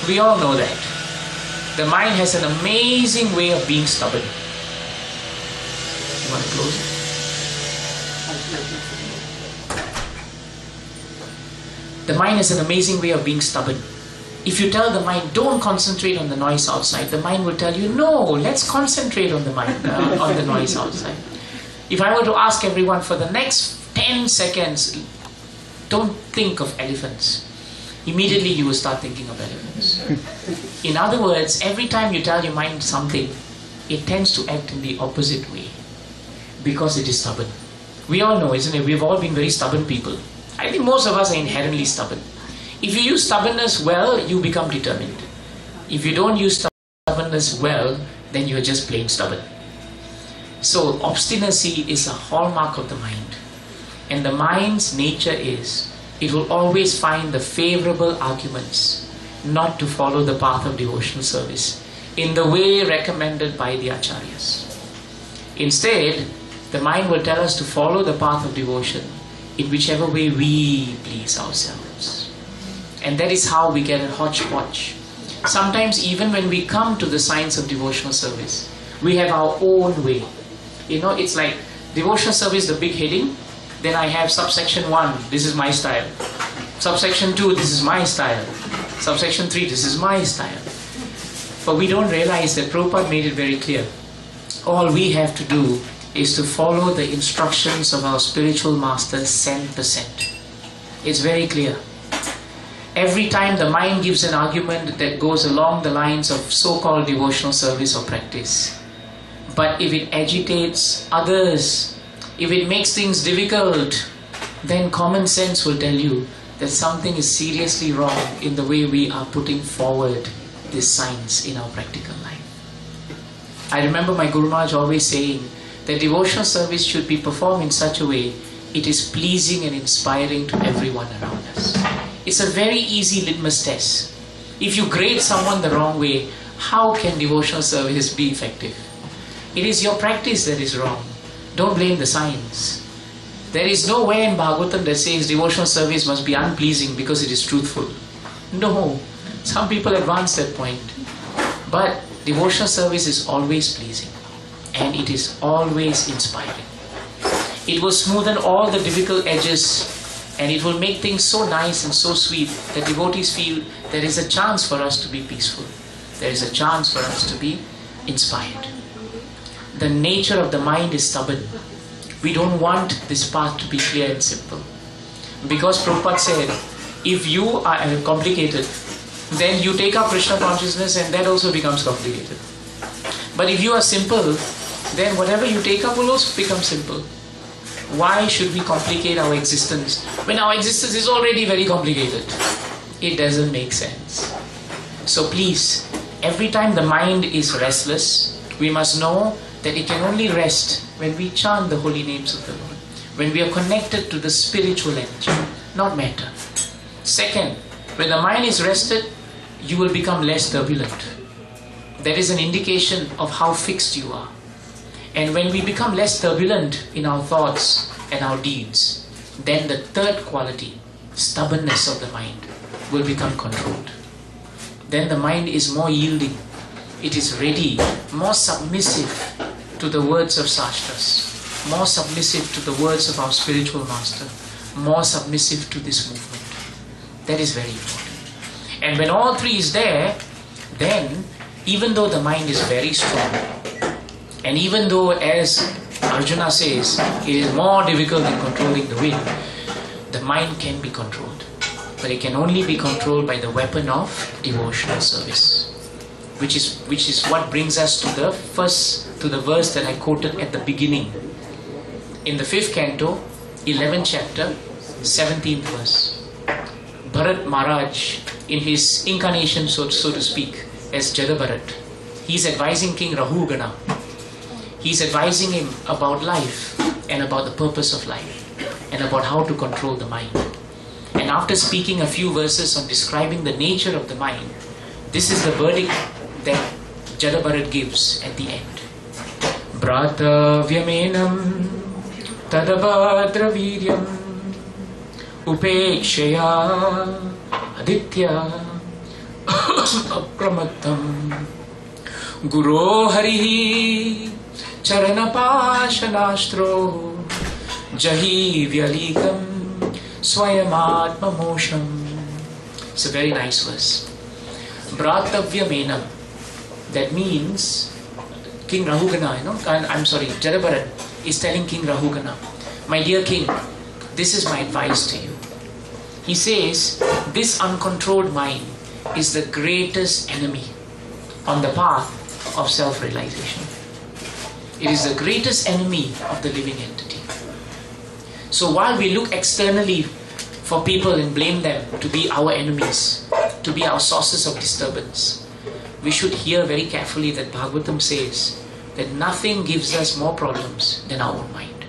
We all know that. The mind has an amazing way of being stubborn. You want to close it? The mind has an amazing way of being stubborn. If you tell the mind, don't concentrate on the noise outside, the mind will tell you, no, let's concentrate on the mind, on the noise outside. If I were to ask everyone for the next 10 seconds, don't think of elephants. Immediately you will start thinking of elephants. In other words, every time you tell your mind something, it tends to act in the opposite way because it is stubborn. We all know, isn't it? We've all been very stubborn people. I think most of us are inherently stubborn. If you use stubbornness well, you become determined. If you don't use stubbornness well, then you're just plain stubborn. So obstinacy is a hallmark of the mind. And the mind's nature is, it will always find the favorable arguments not to follow the path of devotional service in the way recommended by the acharyas. Instead, the mind will tell us to follow the path of devotion in whichever way we please ourselves. And that is how we get a hodgepodge. Sometimes even when we come to the science of devotional service, we have our own way. It's like devotional service, the big heading, then I have subsection 1, this is my style. Subsection 2, this is my style. Subsection 3, this is my style. But we don't realize that Prabhupada made it very clear. All we have to do is to follow the instructions of our spiritual masters 100%. It's very clear. Every time the mind gives an argument that goes along the lines of so-called devotional service or practice, but if it agitates others, if it makes things difficult, then common sense will tell you that something is seriously wrong in the way we are putting forward this science in our practical life. I remember my Guru Maharaj always saying that devotional service should be performed in such a way it is pleasing and inspiring to everyone around us. It's a very easy litmus test. If you grade someone the wrong way, how can devotional service be effective? It is your practice that is wrong. Don't blame the science. There is nowhere in Bhagavatam that says devotional service must be unpleasing because it is truthful. No, some people advance that point. But devotional service is always pleasing and it is always inspiring. It will smoothen all the difficult edges and it will make things so nice and so sweet that devotees feel there is a chance for us to be peaceful. There is a chance for us to be inspired. The nature of the mind is stubborn. We don't want this path to be clear and simple. Because Prabhupada said, if you are complicated, then you take up Krishna consciousness and that also becomes complicated. But if you are simple, then whatever you take up will also become simple. Why should we complicate our existence when our existence is already very complicated? It doesn't make sense. So please, every time the mind is restless, we must know that it can only rest when we chant the holy names of the Lord, when we are connected to the spiritual energy, not matter. Second, when the mind is rested, you will become less turbulent. That is an indication of how fixed you are. And when we become less turbulent in our thoughts and our deeds, then the third quality, stubbornness of the mind, will become controlled. Then the mind is more yielding. it is ready, more submissive to the words of Shastras, more submissive to the words of our spiritual master, more submissive to this movement. That is very important. And when all three is there, then even though the mind is very strong, and even though, as Arjuna says, it is more difficult than controlling the wind, the mind can be controlled. But it can only be controlled by the weapon of devotional service. Which is what brings us to the verse that I quoted at the beginning. In the 5th canto, 11th chapter, 17th verse. Bharat Maharaj, in his incarnation, so to speak, as Jada, he's advising King Rahugana. He's advising him about life and about the purpose of life and about how to control the mind. And after speaking a few verses on describing the nature of the mind, this is the verdict that Jada gives at the end. Bratavyamenam tadabhadraviryam upekshaya aditya apramattam guru harihi charanapashanastro jahi vyalikam swayamatma mosham. It's a very nice verse. Bratavyamenam. That means King Rahugana, Jada is telling King Rahugana, my dear king, this is my advice to you. He says, this uncontrolled mind is the greatest enemy on the path of self-realization. It is the greatest enemy of the living entity. So while we look externally for people and blame them to be our enemies, to be our sources of disturbance, we should hear very carefully that Bhagavatam says that nothing gives us more problems than our own mind.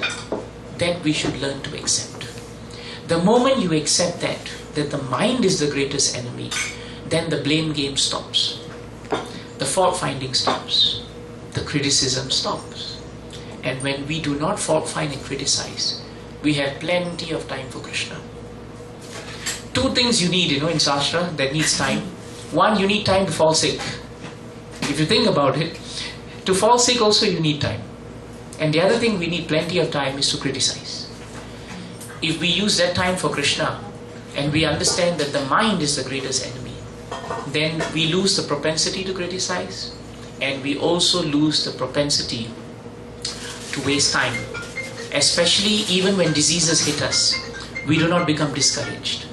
That we should learn to accept. The moment you accept that the mind is the greatest enemy, then the blame game stops. The fault finding stops. The criticism stops. And when we do not fault find and criticize, we have plenty of time for Krishna. Two things you need, in Shastra that needs time. One, you need time to fall sick. If you think about it, to fall sick also you need time. And the other thing we need plenty of time is to criticize. If we use that time for Krishna and we understand that the mind is the greatest enemy, then we lose the propensity to criticize and we also lose the propensity to waste time. Especially even when diseases hit us, we do not become discouraged.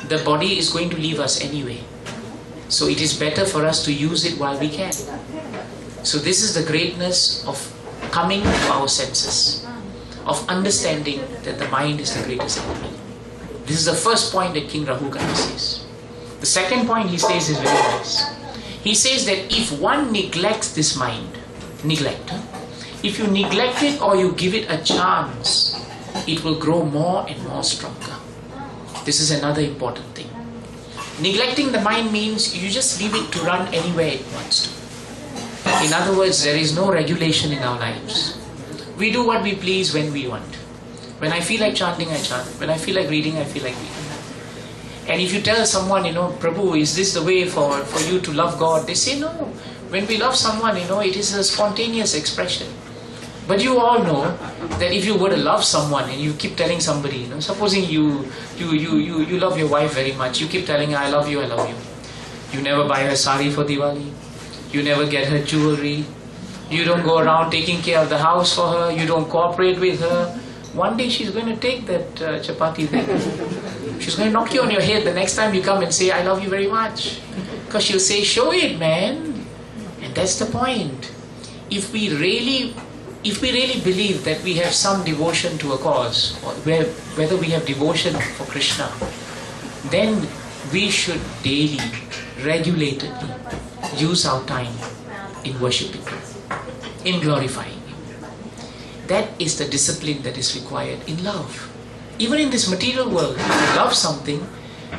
The body is going to leave us anyway. So it is better for us to use it while we can. So this is the greatness of coming to our senses, of understanding that the mind is the greatest enemy. This is the first point that King Rahugana says. The second point he says is very nice. He says that if one neglects this mind, if you neglect it or you give it a chance, it will grow more and more stronger. This is another important thing. Neglecting the mind means you just leave it to run anywhere it wants to. In other words, there is no regulation in our lives. We do what we please when we want. When I feel like chanting, I chant. When I feel like reading, I feel like reading. And if you tell someone, Prabhu, is this the way for you to love God? They say no. When we love someone, it is a spontaneous expression. But you all know that if you were to love someone and you keep telling somebody, supposing you love your wife very much, you keep telling her, I love you, I love you. You never buy her sari for Diwali. You never get her jewelry. You don't go around taking care of the house for her. You don't cooperate with her. One day she's going to take that chapati thing. She's going to knock you on your head the next time you come and say, I love you very much. Because she'll say, show it, man. And that's the point. If we really believe that we have some devotion to a cause, or whether we have devotion for Krishna, then we should daily, regulatedly use our time in worshipping Him, in glorifying Him. That is the discipline that is required in love. Even in this material world, if you love something,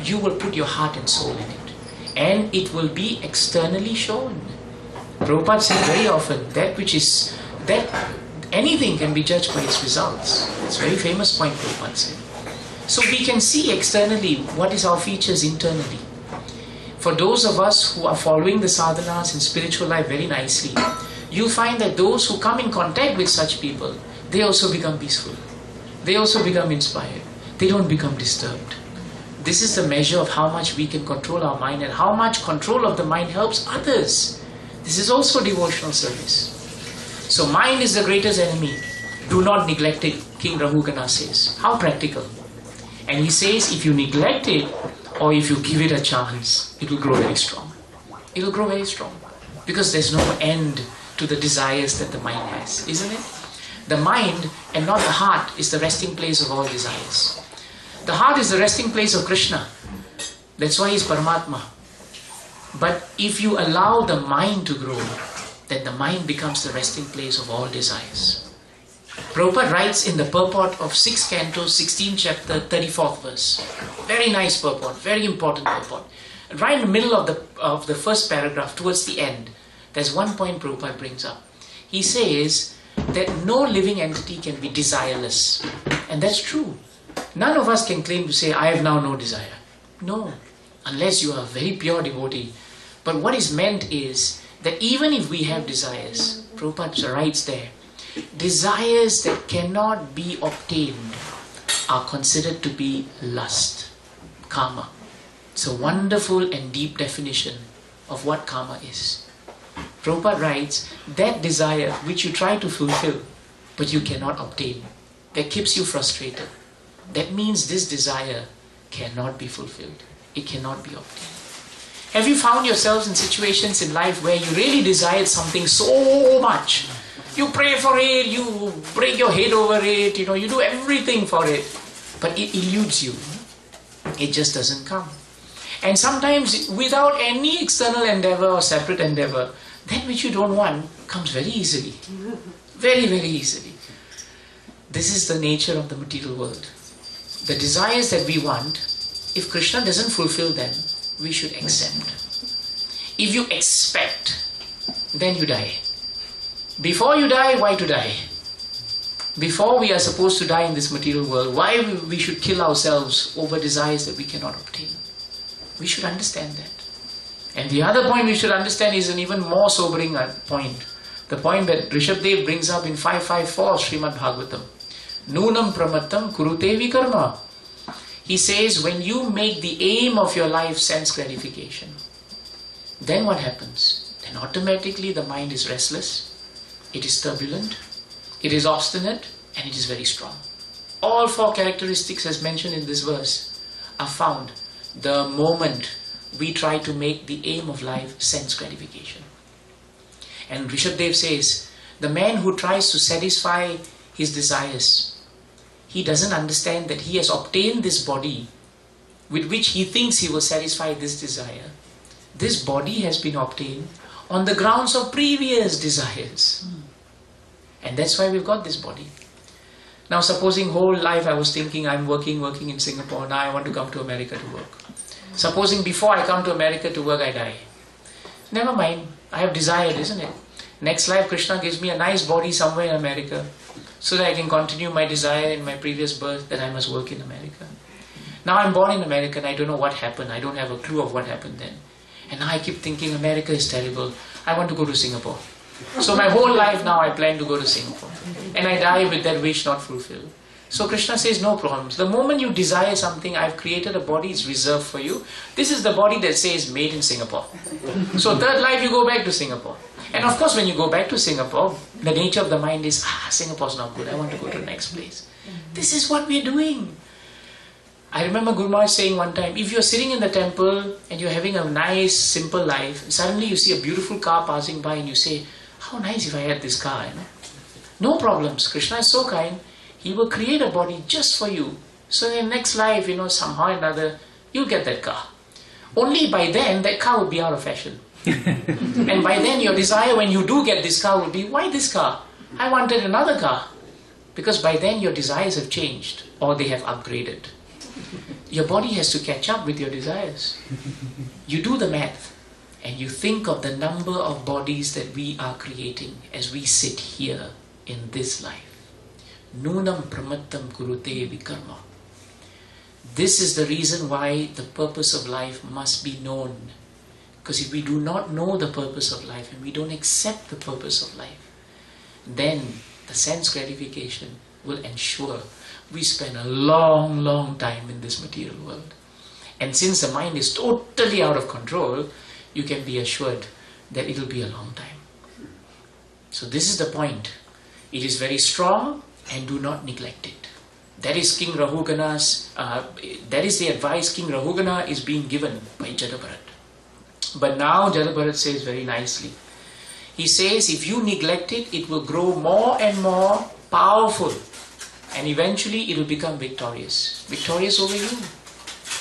you will put your heart and soul in it. And it will be externally shown. Prabhupada said very often, that anything can be judged by its results. It's a very famous point Prabhupada said. So we can see externally what is our features internally. For those of us who are following the sadhanas in spiritual life very nicely, you find that those who come in contact with such people, they also become peaceful. They also become inspired. They don't become disturbed. This is the measure of how much we can control our mind and how much control of the mind helps others. This is also devotional service. So mind is the greatest enemy. Do not neglect it, King Rahugana says. How practical. And he says if you neglect it or if you give it a chance, it will grow very strong. It will grow very strong. Because there's no end to the desires that the mind has, isn't it? The mind and not the heart is the resting place of all desires. The heart is the resting place of Krishna. That's why he's Paramatma. But if you allow the mind to grow, then the mind becomes the resting place of all desires. Prabhupada writes in the purport of 6th canto, 16th chapter, 34th verse. Very nice purport, very important purport. Right in the middle of the first paragraph, towards the end, there's one point Prabhupada brings up. He says that no living entity can be desireless. And that's true. None of us can claim to say, I have now no desire. No, unless you are a very pure devotee. But what is meant is that even if we have desires, Prabhupada writes there, desires that cannot be obtained are considered to be lust, karma. It's a wonderful and deep definition of what karma is. Prabhupada writes, that desire which you try to fulfill, but you cannot obtain, that keeps you frustrated. That means this desire cannot be fulfilled. It cannot be obtained. Have you found yourselves in situations in life where you really desired something so much? You pray for it, you break your head over it, you do everything for it. But it eludes you. It just doesn't come. And sometimes without any external endeavor or separate endeavor, that which you don't want comes very easily. Very, very easily. This is the nature of the material world. The desires that we want, if Krishna doesn't fulfill them, we should accept. If you expect, then you die. Before you die, why to die? Before we are supposed to die in this material world, why we should kill ourselves over desires that we cannot obtain? We should understand that. And the other point we should understand is an even more sobering point. The point that Rishabdev brings up in 554 Srimad Bhagavatam. Nunam pramattam kurute vikarma. He says, when you make the aim of your life sense gratification, then what happens? Then automatically the mind is restless, it is turbulent, it is obstinate, and it is very strong. All four characteristics as mentioned in this verse are found the moment we try to make the aim of life sense gratification. And Rishabdev says, the man who tries to satisfy his desires, he doesn't understand that he has obtained this body with which he thinks he will satisfy this desire. This body has been obtained on the grounds of previous desires. And that's why we've got this body. Now supposing whole life I was thinking I'm working in Singapore, now I want to come to America to work. Supposing before I come to America to work I die. Never mind, I have desired, isn't it? Next life Krishna gives me a nice body somewhere in America so that I can continue my desire in my previous birth that I must work in America. Now I'm born in America and I don't know what happened. I don't have a clue of what happened then. And now I keep thinking America is terrible. I want to go to Singapore. So my whole life now I plan to go to Singapore. And I die with that wish not fulfilled. So Krishna says no problems. The moment you desire something, I've created a body, it's reserved for you. This is the body that says made in Singapore. So third life you go back to Singapore. And of course when you go back to Singapore, the nature of the mind is, Singapore's not good, I want to go to the next place. This is what we're doing. I remember Guru Maharaj saying one time, if you're sitting in the temple and you're having a nice, simple life, and suddenly you see a beautiful car passing by and you say, how nice if I had this car, No problems. Krishna is so kind, he will create a body just for you. So in the next life, somehow or another, you'll get that car. Only by then, that car will be out of fashion. And by then your desire when you do get this car will be, why this car? I wanted another car. Because by then your desires have changed or they have upgraded. Your body has to catch up with your desires. You do the math and you think of the number of bodies that we are creating as we sit here in this life. Nunam pramattam kurute vikarma. This is the reason why the purpose of life must be known Because if we do not know the purpose of life and we don't accept the purpose of life, then the sense gratification will ensure we spend a long, long time in this material world. And since the mind is totally out of control, you can be assured that it will be a long time. So this is the point. It is very strong and do not neglect it. That is King Rahugana's, that is the advice King Rahugana is being given by Jadabharat. But now Jadabharat says very nicely. He says if you neglect it, it will grow more and more powerful. And eventually it will become victorious. Victorious over you.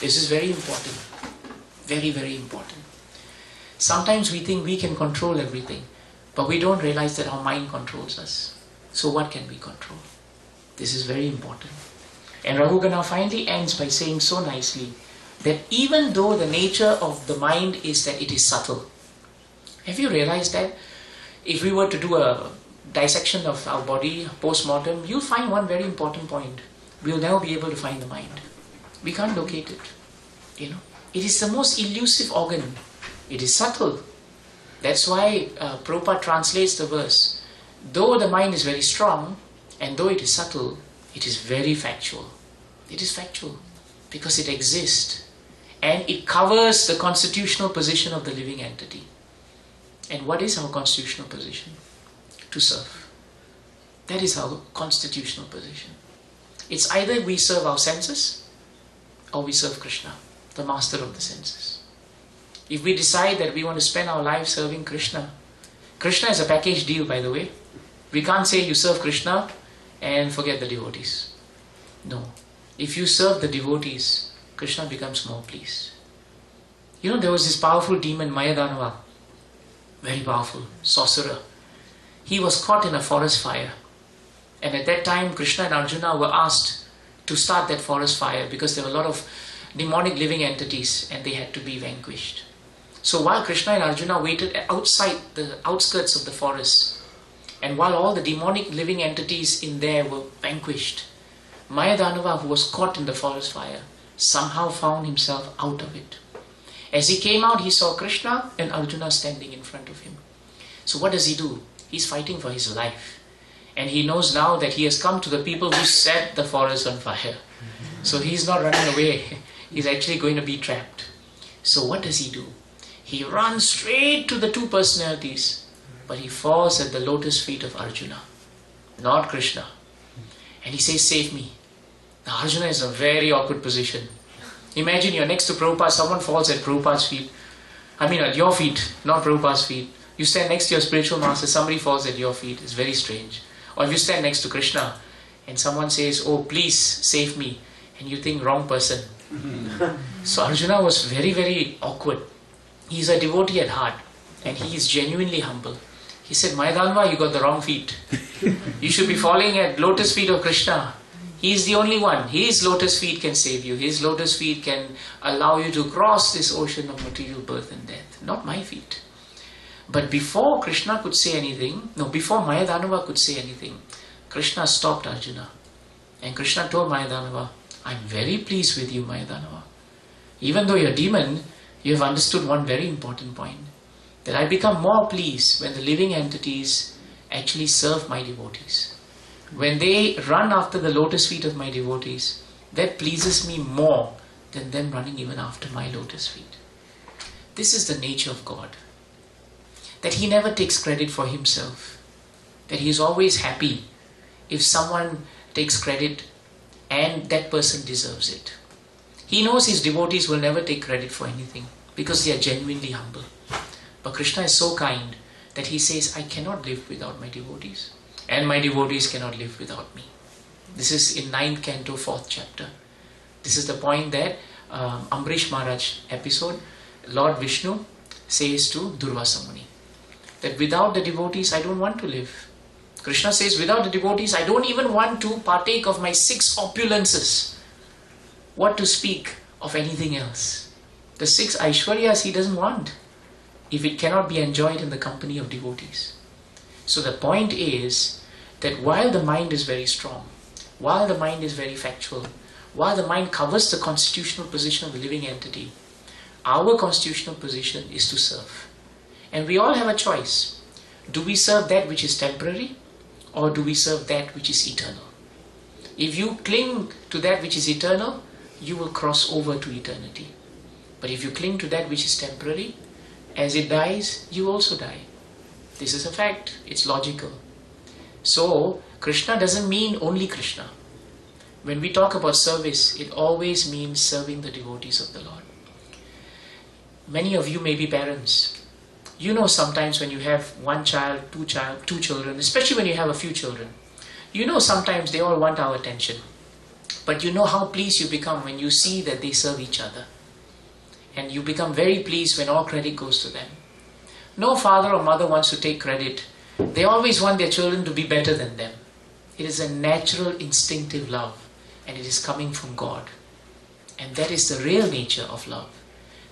This is very important. Very, very important. Sometimes we think we can control everything, but we don't realize that our mind controls us. So what can we control? This is very important. And Rahugana finally ends by saying so nicely that even though the nature of the mind is that it is subtle. Have you realized that? If we were to do a dissection of our body post-mortem, you'll find one very important point. We'll never be able to find the mind. We can't locate it. You know, it is the most elusive organ. It is subtle. That's why Prabhupada translates the verse. Though the mind is very strong, and though it is subtle, it is very factual. It is factual because it exists. And it covers the constitutional position of the living entity. And what is our constitutional position? To serve. That is our constitutional position. It's either we serve our senses or we serve Krishna, the master of the senses. If we decide that we want to spend our life serving Krishna, Krishna is a package deal, by the way. We can't say you serve Krishna and forget the devotees. No. If you serve the devotees, Krishna becomes more pleased. You know, there was this powerful demon, Mayadanava. Very powerful, sorcerer. He was caught in a forest fire. And at that time, Krishna and Arjuna were asked to start that forest fire because there were a lot of demonic living entities and they had to be vanquished. So while Krishna and Arjuna waited outside the outskirts of the forest, and while all the demonic living entities in there were vanquished, Mayadanava, who was caught in the forest fire, somehow found himself out of it. As he came out, he saw Krishna and Arjuna standing in front of him. So what does he do? He's fighting for his life. And he knows now that he has come to the people who set the forest on fire. So he's not running away. He's actually going to be trapped. So what does he do? He runs straight to the two personalities, but he falls at the lotus feet of Arjuna, not Krishna. And he says, save me. Now Arjuna is in a very awkward position. Imagine you're next to Prabhupada, someone falls at Prabhupada's feet. I mean at your feet, not Prabhupada's feet. You stand next to your spiritual master, somebody falls at your feet. It's very strange. Or if you stand next to Krishna and someone says, oh please save me, and you think wrong person. So Arjuna was very, very awkward. He's a devotee at heart and he is genuinely humble. He said, Mayadanva, you got the wrong feet. You should be falling at lotus feet of Krishna. He is the only one. His lotus feet can save you. His lotus feet can allow you to cross this ocean of material birth and death. Not my feet. But before Krishna could say anything, before Mayadanava could say anything, Krishna stopped Arjuna. And Krishna told Mayadanava, I'm very pleased with you, Mayadanava. Even though you're a demon, you have understood one very important point. That I become more pleased when the living entities actually serve my devotees. When they run after the lotus feet of my devotees, that pleases me more than them running even after my lotus feet. This is the nature of God. That He never takes credit for Himself. That He is always happy if someone takes credit and that person deserves it. He knows His devotees will never take credit for anything because they are genuinely humble. But Krishna is so kind that He says, I cannot live without my devotees. And my devotees cannot live without me. This is in 9th canto, 4th chapter. This is the point that Ambrish Maharaj episode, Lord Vishnu says to Durvasa Muni, that without the devotees I don't want to live. Krishna says, without the devotees I don't even want to partake of my 6 opulences. What to speak of anything else? The 6 Aishwaryas He doesn't want if it cannot be enjoyed in the company of devotees. So the point is that while the mind is very strong, while the mind is very factual, while the mind covers the constitutional position of the living entity, Our constitutional position is to serve. And we all have a choice. Do we serve that which is temporary, or do we serve that which is eternal? If you cling to that which is eternal, you will cross over to eternity. But if you cling to that which is temporary, as it dies, you also die. This is a fact. It's logical. So, Krishna doesn't mean only Krishna. When we talk about service, it always means serving the devotees of the Lord. Many of you may be parents. You know sometimes when you have one child, two children, especially when you have a few children, you know sometimes they all want our attention. But you know how pleased you become when you see that they serve each other. And you become very pleased when all credit goes to them. No father or mother wants to take credit. They always want their children to be better than them. It is a natural, instinctive love. And it is coming from God. And that is the real nature of love.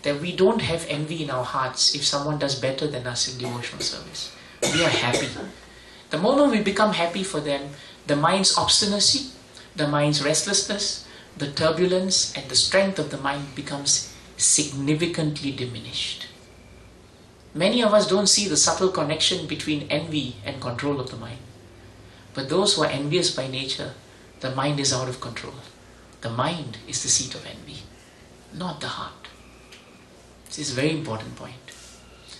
That we don't have envy in our hearts if someone does better than us in devotional service. We are happy. The moment we become happy for them, the mind's obstinacy, the mind's restlessness, the turbulence and the strength of the mind becomes significantly diminished. Many of us don't see the subtle connection between envy and control of the mind. But those who are envious by nature, the mind is out of control. The mind is the seat of envy, not the heart. This is a very important point.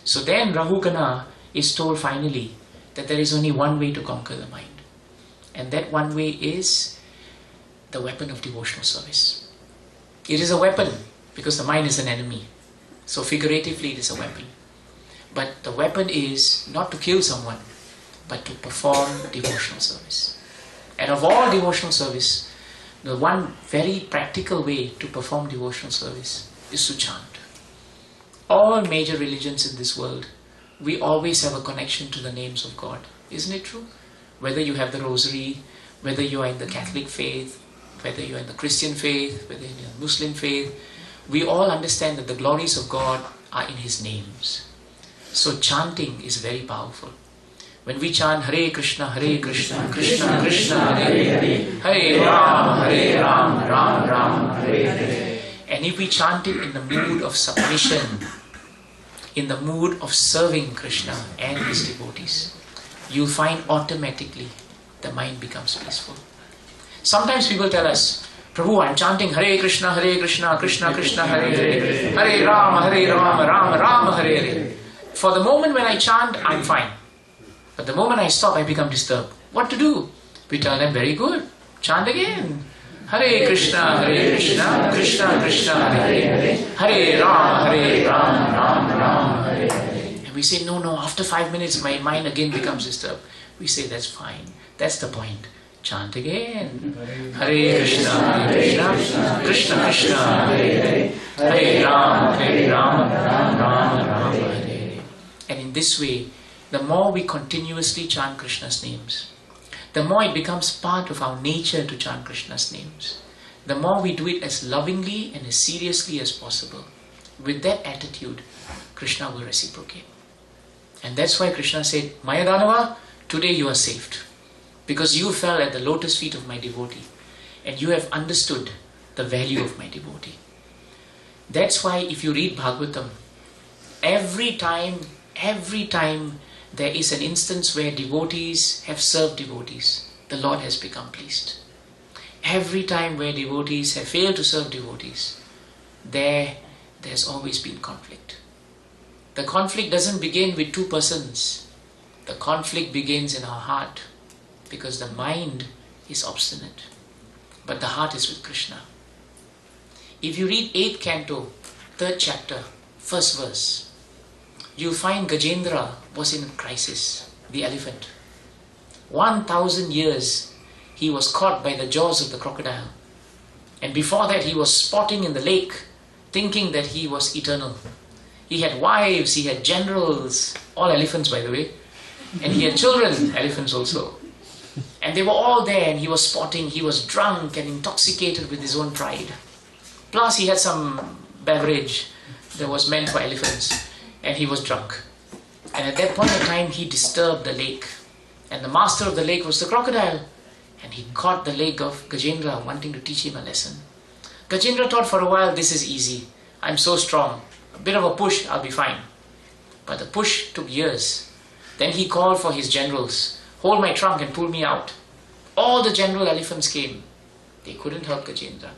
So then Rahugana is told finally that there is only one way to conquer the mind. And that one way is the weapon of devotional service. It is a weapon because the mind is an enemy. So figuratively it is a weapon. But the weapon is not to kill someone, but to perform devotional service. And of all devotional service, the one very practical way to perform devotional service is to chant. All major religions in this world, we always have a connection to the names of God. Isn't it true? Whether you have the rosary, whether you are in the Catholic faith, whether you are in the Christian faith, whether you are in the Muslim faith, we all understand that the glories of God are in His names. So chanting is very powerful. When we chant Hare Krishna, Krishna Krishna, Hare Hare, Hare Ram, Ram Ram, Hare Hare. And if we chant it in the mood of submission, in the mood of serving Krishna and His devotees, you'll find automatically the mind becomes peaceful. Sometimes people tell us, Prabhu, I'm chanting Hare Krishna, Krishna Krishna, Hare Hare, Hare Ram, Ram Ram, Hare Hare. For the moment when I chant, I'm fine. But the moment I stop, I become disturbed. What to do? We tell them, very good, chant again. Hare Krishna, Krishna Krishna, Hare Hare, Hare Ram, Ram Hare Hare. And we say, no, after 5 minutes, my mind again becomes disturbed. We say, that's fine. That's the point. Chant again. Hare Krishna, Krishna Krishna, Hare Hare, Hare Ram, Ram Hare Hare. And in this way, the more we continuously chant Krishna's names, the more it becomes part of our nature to chant Krishna's names. The more we do it as lovingly and as seriously as possible. With that attitude, Krishna will reciprocate. And that's why Krishna said, Mayadanava, today you are saved. Because you fell at the lotus feet of my devotee. And you have understood the value of my devotee. That's why if you read Bhagavatam, every time there is an instance where devotees have served devotees, the Lord has become pleased. Every time where devotees have failed to serve devotees, there's always been conflict. The conflict doesn't begin with two persons. The conflict begins in our heart because the mind is obstinate, but the heart is with Krishna. If you read 8th canto, 3rd chapter, 1st verse, you'll find Gajendra was in a crisis, the elephant. 1,000 years he was caught by the jaws of the crocodile. And before that he was spotting in the lake, thinking that he was eternal. He had wives, he had generals, all elephants by the way, and he had children, elephants also. And they were all there and he was spotting, he was drunk and intoxicated with his own pride. Plus he had some beverage that was meant for elephants. And he was drunk. And at that point in time, he disturbed the lake. And the master of the lake was the crocodile. And he caught the leg of Gajendra, wanting to teach him a lesson. Gajendra thought for a while, this is easy. I'm so strong. a bit of a push, I'll be fine. But the push took years. Then he called for his generals, hold my trunk and pull me out. All the general elephants came. They couldn't help Gajendra.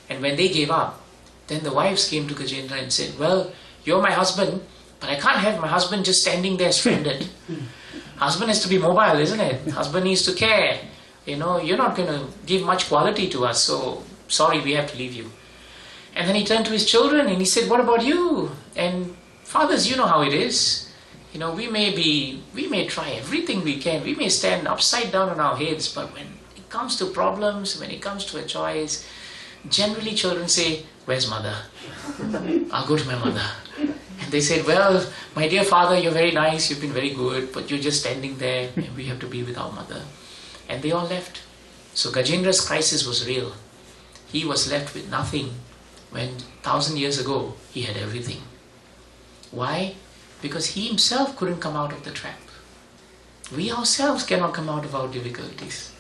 And when they gave up, then the wives came to Gajendra and said, well, you're my husband, but I can't have my husband just standing there stranded. Husband has to be mobile, isn't it? Husband needs to care. You know, you're not going to give much quality to us, so sorry, we have to leave you. And then he turned to his children and he said, what about you? And fathers, you know how it is. You know, we may try everything we can. We may stand upside down on our heads, but when it comes to problems, when it comes to a choice, generally children say, where's mother? I'll go to my mother. And they said, well, my dear father, you're very nice, you've been very good, but you're just standing there and we have to be with our mother. And they all left. So Gajendra's crisis was real. He was left with nothing when 1,000 years ago he had everything. Why? Because he himself couldn't come out of the trap. We ourselves cannot come out of our difficulties.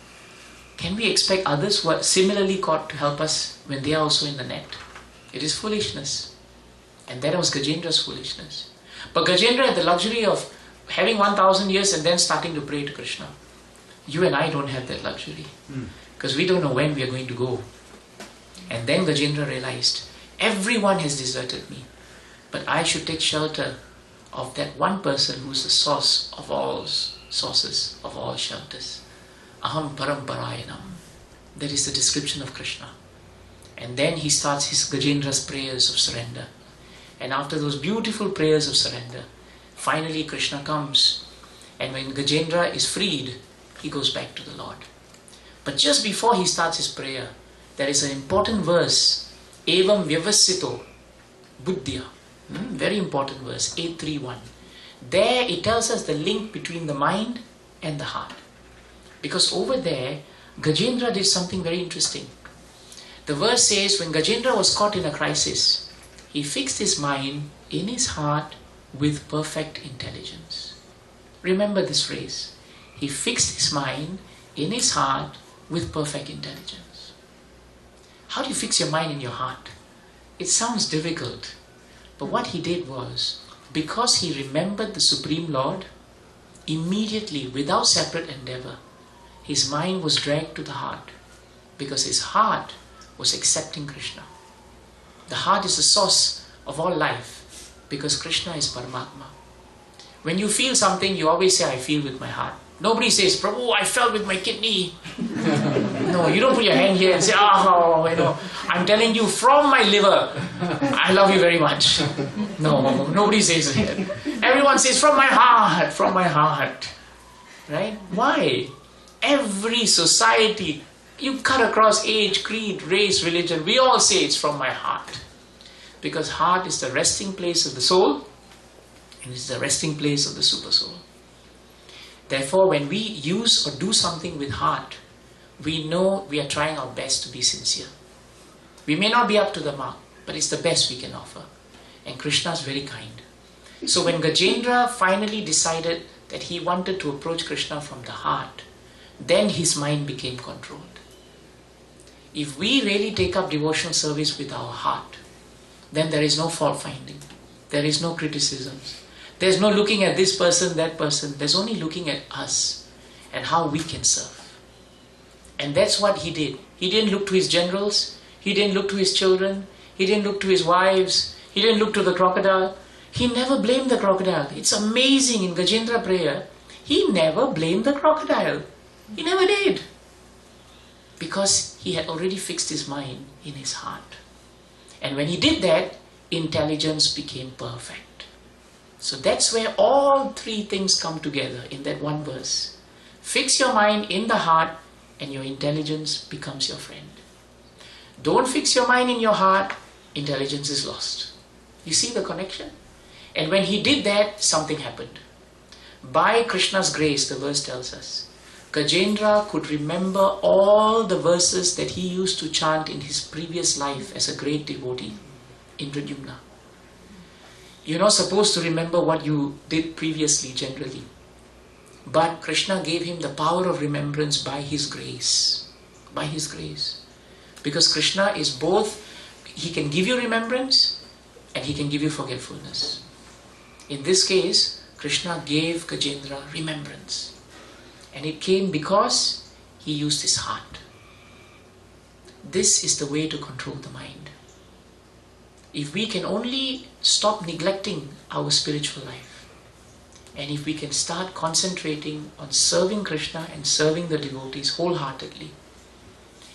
Can we expect others who are similarly caught to help us when they are also in the net? It is foolishness. And that was Gajendra's foolishness. But Gajendra had the luxury of having 1,000 years and then starting to pray to Krishna. You and I don't have that luxury. Because we don't know when we are going to go. And then Gajendra realized, everyone has deserted me. But I should take shelter of that one person who is the source of all sources, of all shelters. Aham paramparayanam. That is the description of Krishna. And then he starts his Gajendra's prayers of surrender. And after those beautiful prayers of surrender, finally Krishna comes. And when Gajendra is freed, he goes back to the Lord. But just before he starts his prayer, there is an important verse, Evam Vyavasito Buddhya. Very important verse, 831. There it tells us the link between the mind and the heart. Because over there, Gajendra did something very interesting. The verse says, when Gajendra was caught in a crisis, he fixed his mind in his heart with perfect intelligence. Remember this phrase. He fixed his mind in his heart with perfect intelligence. How do you fix your mind in your heart? It sounds difficult. But what he did was, because he remembered the Supreme Lord, immediately, without separate endeavor, his mind was dragged to the heart. Because his heart was accepting Krishna. The heart is the source of all life. Because Krishna is Paramatma. When you feel something, you always say, I feel with my heart. Nobody says, Prabhu, I felt with my kidney. No, you don't put your hand here and say, oh, you know, I'm telling you from my liver, I love you very much. No, nobody says it. Everyone says, from my heart, from my heart. Right? Why? Every society, you cut across age, creed, race, religion, we all say it's from my heart. Because heart is the resting place of the soul, and it's the resting place of the super soul. Therefore, when we use or do something with heart, we know we are trying our best to be sincere. We may not be up to the mark, but it's the best we can offer. And Krishna is very kind. So when Gajendra finally decided that he wanted to approach Krishna from the heart, then his mind became controlled. If we really take up devotional service with our heart, then there is no fault finding. There is no criticisms. There's no looking at this person, that person. There's only looking at us and how we can serve. And that's what he did. He didn't look to his generals. He didn't look to his children. He didn't look to his wives. He didn't look to the crocodile. He never blamed the crocodile. It's amazing in Gajendra prayer. He never blamed the crocodile. He never did. Because he had already fixed his mind in his heart. And when he did that, intelligence became perfect. So that's where all three things come together in that one verse. Fix your mind in the heart and your intelligence becomes your friend. Don't fix your mind in your heart, intelligence is lost. You see the connection? And when he did that, something happened. By Krishna's grace, the verse tells us, Gajendra could remember all the verses that he used to chant in his previous life as a great devotee, Indradyumna. You're not supposed to remember what you did previously generally. But Krishna gave him the power of remembrance by his grace. By his grace. Because Krishna is both, he can give you remembrance and he can give you forgetfulness. In this case, Krishna gave Gajendra remembrance, and it came because he used his heart. This is the way to control the mind. If we can only stop neglecting our spiritual life, and if we can start concentrating on serving Krishna and serving the devotees wholeheartedly,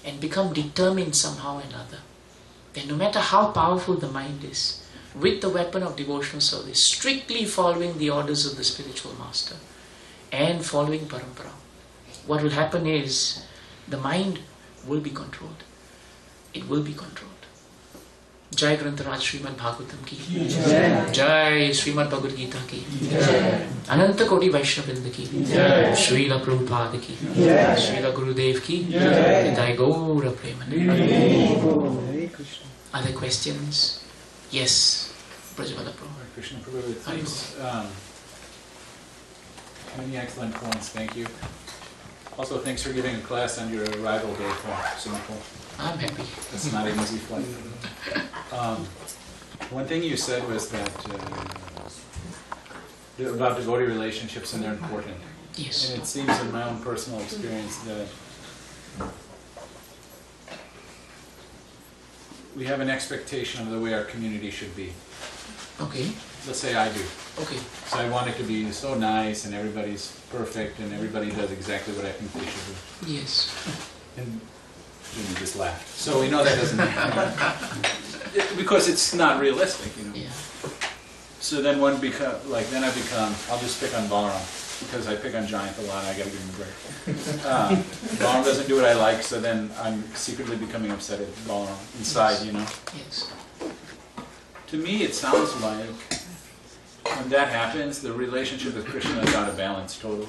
and become determined somehow or another, then no matter how powerful the mind is, with the weapon of devotional service, strictly following the orders of the spiritual master and following parampara, what will happen is the mind will be controlled. It will be controlled. Jai Grantaraj Srimad Bhagavatam ki Jai Srimad Bhagavad Gita ki Ananta Koti Vaishnavrinda ki Srila Prabhupada ki Srila Gurudev ki Jai Gaura Premanand. Other questions? Yes, Prajwala Prabhu. Krishna Prabhu, thanks. Many excellent points, thank you. Also, thanks for giving a class on your arrival day for Singapore. I'm happy. It's not an easy flight. One thing you said was that about devotee relationships, and they're important. Yes. And it seems in my own personal experience that we have an expectation of the way our community should be. Okay. Let's say I do. Okay. So I want it to be so nice and everybody's perfect and everybody does exactly what I think they should do. Yes. And Jimmy just laughed. So we know that doesn't happen. Because it's not realistic, you know. Yeah. So then I'll just pick on Balaram. Because I pick on Giant a lot, I gotta give him a break. Balaram doesn't do what I like, so then I'm secretly becoming upset at Balaram inside, you know. Yes. To me, it sounds like when that happens, the relationship with Krishna is out of balance totally.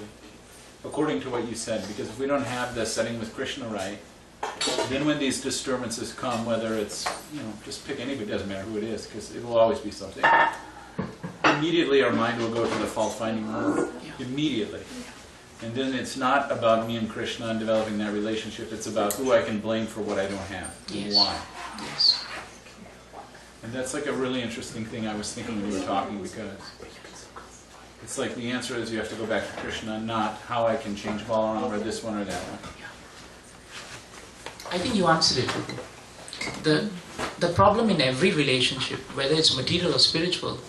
According to what you said, because if we don't have the setting with Krishna right, then when these disturbances come, whether it's, just pick anybody, it doesn't matter who it is, because it will always be something. Immediately our mind will go to the fault-finding mode. Immediately. And then it's not about me and Krishna and developing that relationship, it's about who I can blame for what I don't have, and why. Yes. And that's like a really interesting thing I was thinking when you were talking, because it's like the answer is you have to go back to Krishna, not how I can change Balaram or this one or that one. I think you answered it. The problem in every relationship, whether it's material or spiritual,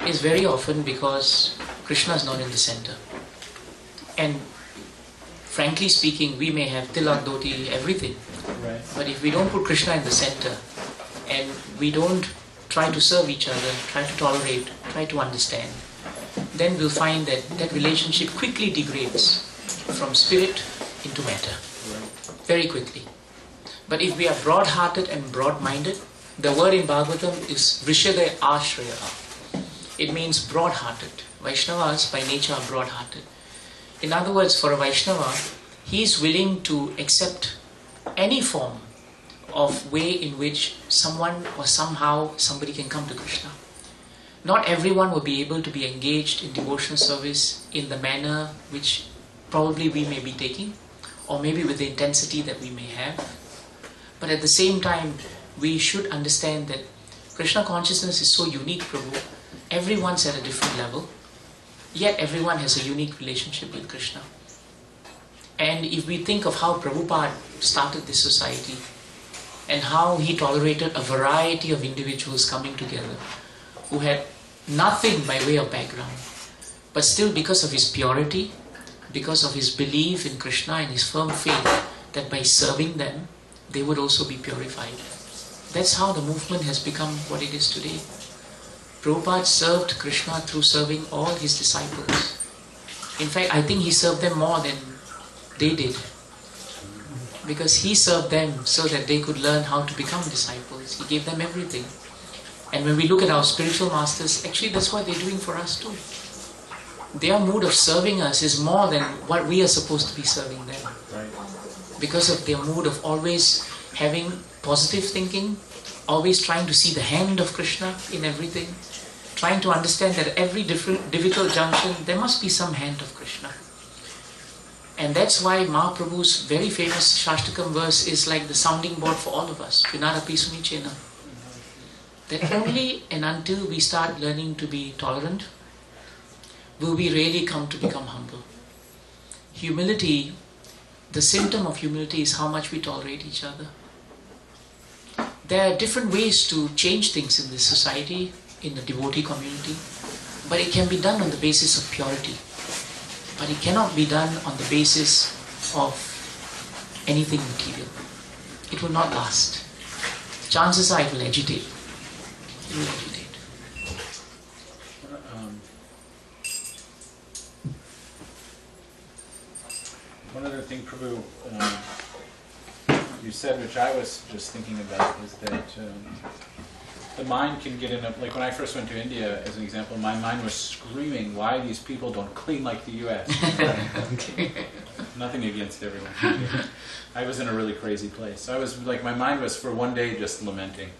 is very often because Krishna is not in the center. And frankly speaking, we may have tilak, dhoti, everything. Right. But if we don't put Krishna in the center, and we don't try to serve each other, try to tolerate, try to understand, then we'll find that that relationship quickly degrades from spirit into matter. Very quickly. But if we are broad-hearted and broad-minded, the word in Bhagavatam is Vrishade Ashraya. It means broad-hearted. Vaishnavas by nature are broad-hearted. In other words, for a Vaishnava, he is willing to accept any form of way in which someone or somehow somebody can come to Krishna. Not everyone will be able to be engaged in devotional service in the manner which probably we may be taking, or maybe with the intensity that we may have. But at the same time, we should understand that Krishna consciousness is so unique, Prabhu. Everyone's at a different level, yet everyone has a unique relationship with Krishna. And if we think of how Prabhupada started this society, and how he tolerated a variety of individuals coming together who had nothing by way of background, but still because of his purity, because of his belief in Krishna and his firm faith that by serving them, they would also be purified. That's how the movement has become what it is today. Prabhupada served Krishna through serving all his disciples. In fact, I think he served them more than they did. Because he served them so that they could learn how to become disciples. He gave them everything. And when we look at our spiritual masters, actually that's what they're doing for us too. Their mood of serving us is more than what we are supposed to be serving them. Right. Because of their mood of always having positive thinking, always trying to see the hand of Krishna in everything, trying to understand that at every difficult junction there must be some hand of Krishna. And that's why Mahaprabhu's very famous Shashtakam verse is like the sounding board for all of us. Vinarapi Sunichena. that only and until we start learning to be tolerant, will we really come to become humble. Humility, the symptom of humility is how much we tolerate each other. There are different ways to change things in this society, in the devotee community, but it can be done on the basis of purity. But it cannot be done on the basis of anything material. It will not last. Chances are it will agitate. It will agitate. One other thing, Prabhu, you said, which I was just thinking about, is that the mind can get in a, like when I first went to India, as an example, my mind was screaming, why these people don't clean like the US. Nothing against everyone. I was in a really crazy place. I was like, my mind was for one day just lamenting.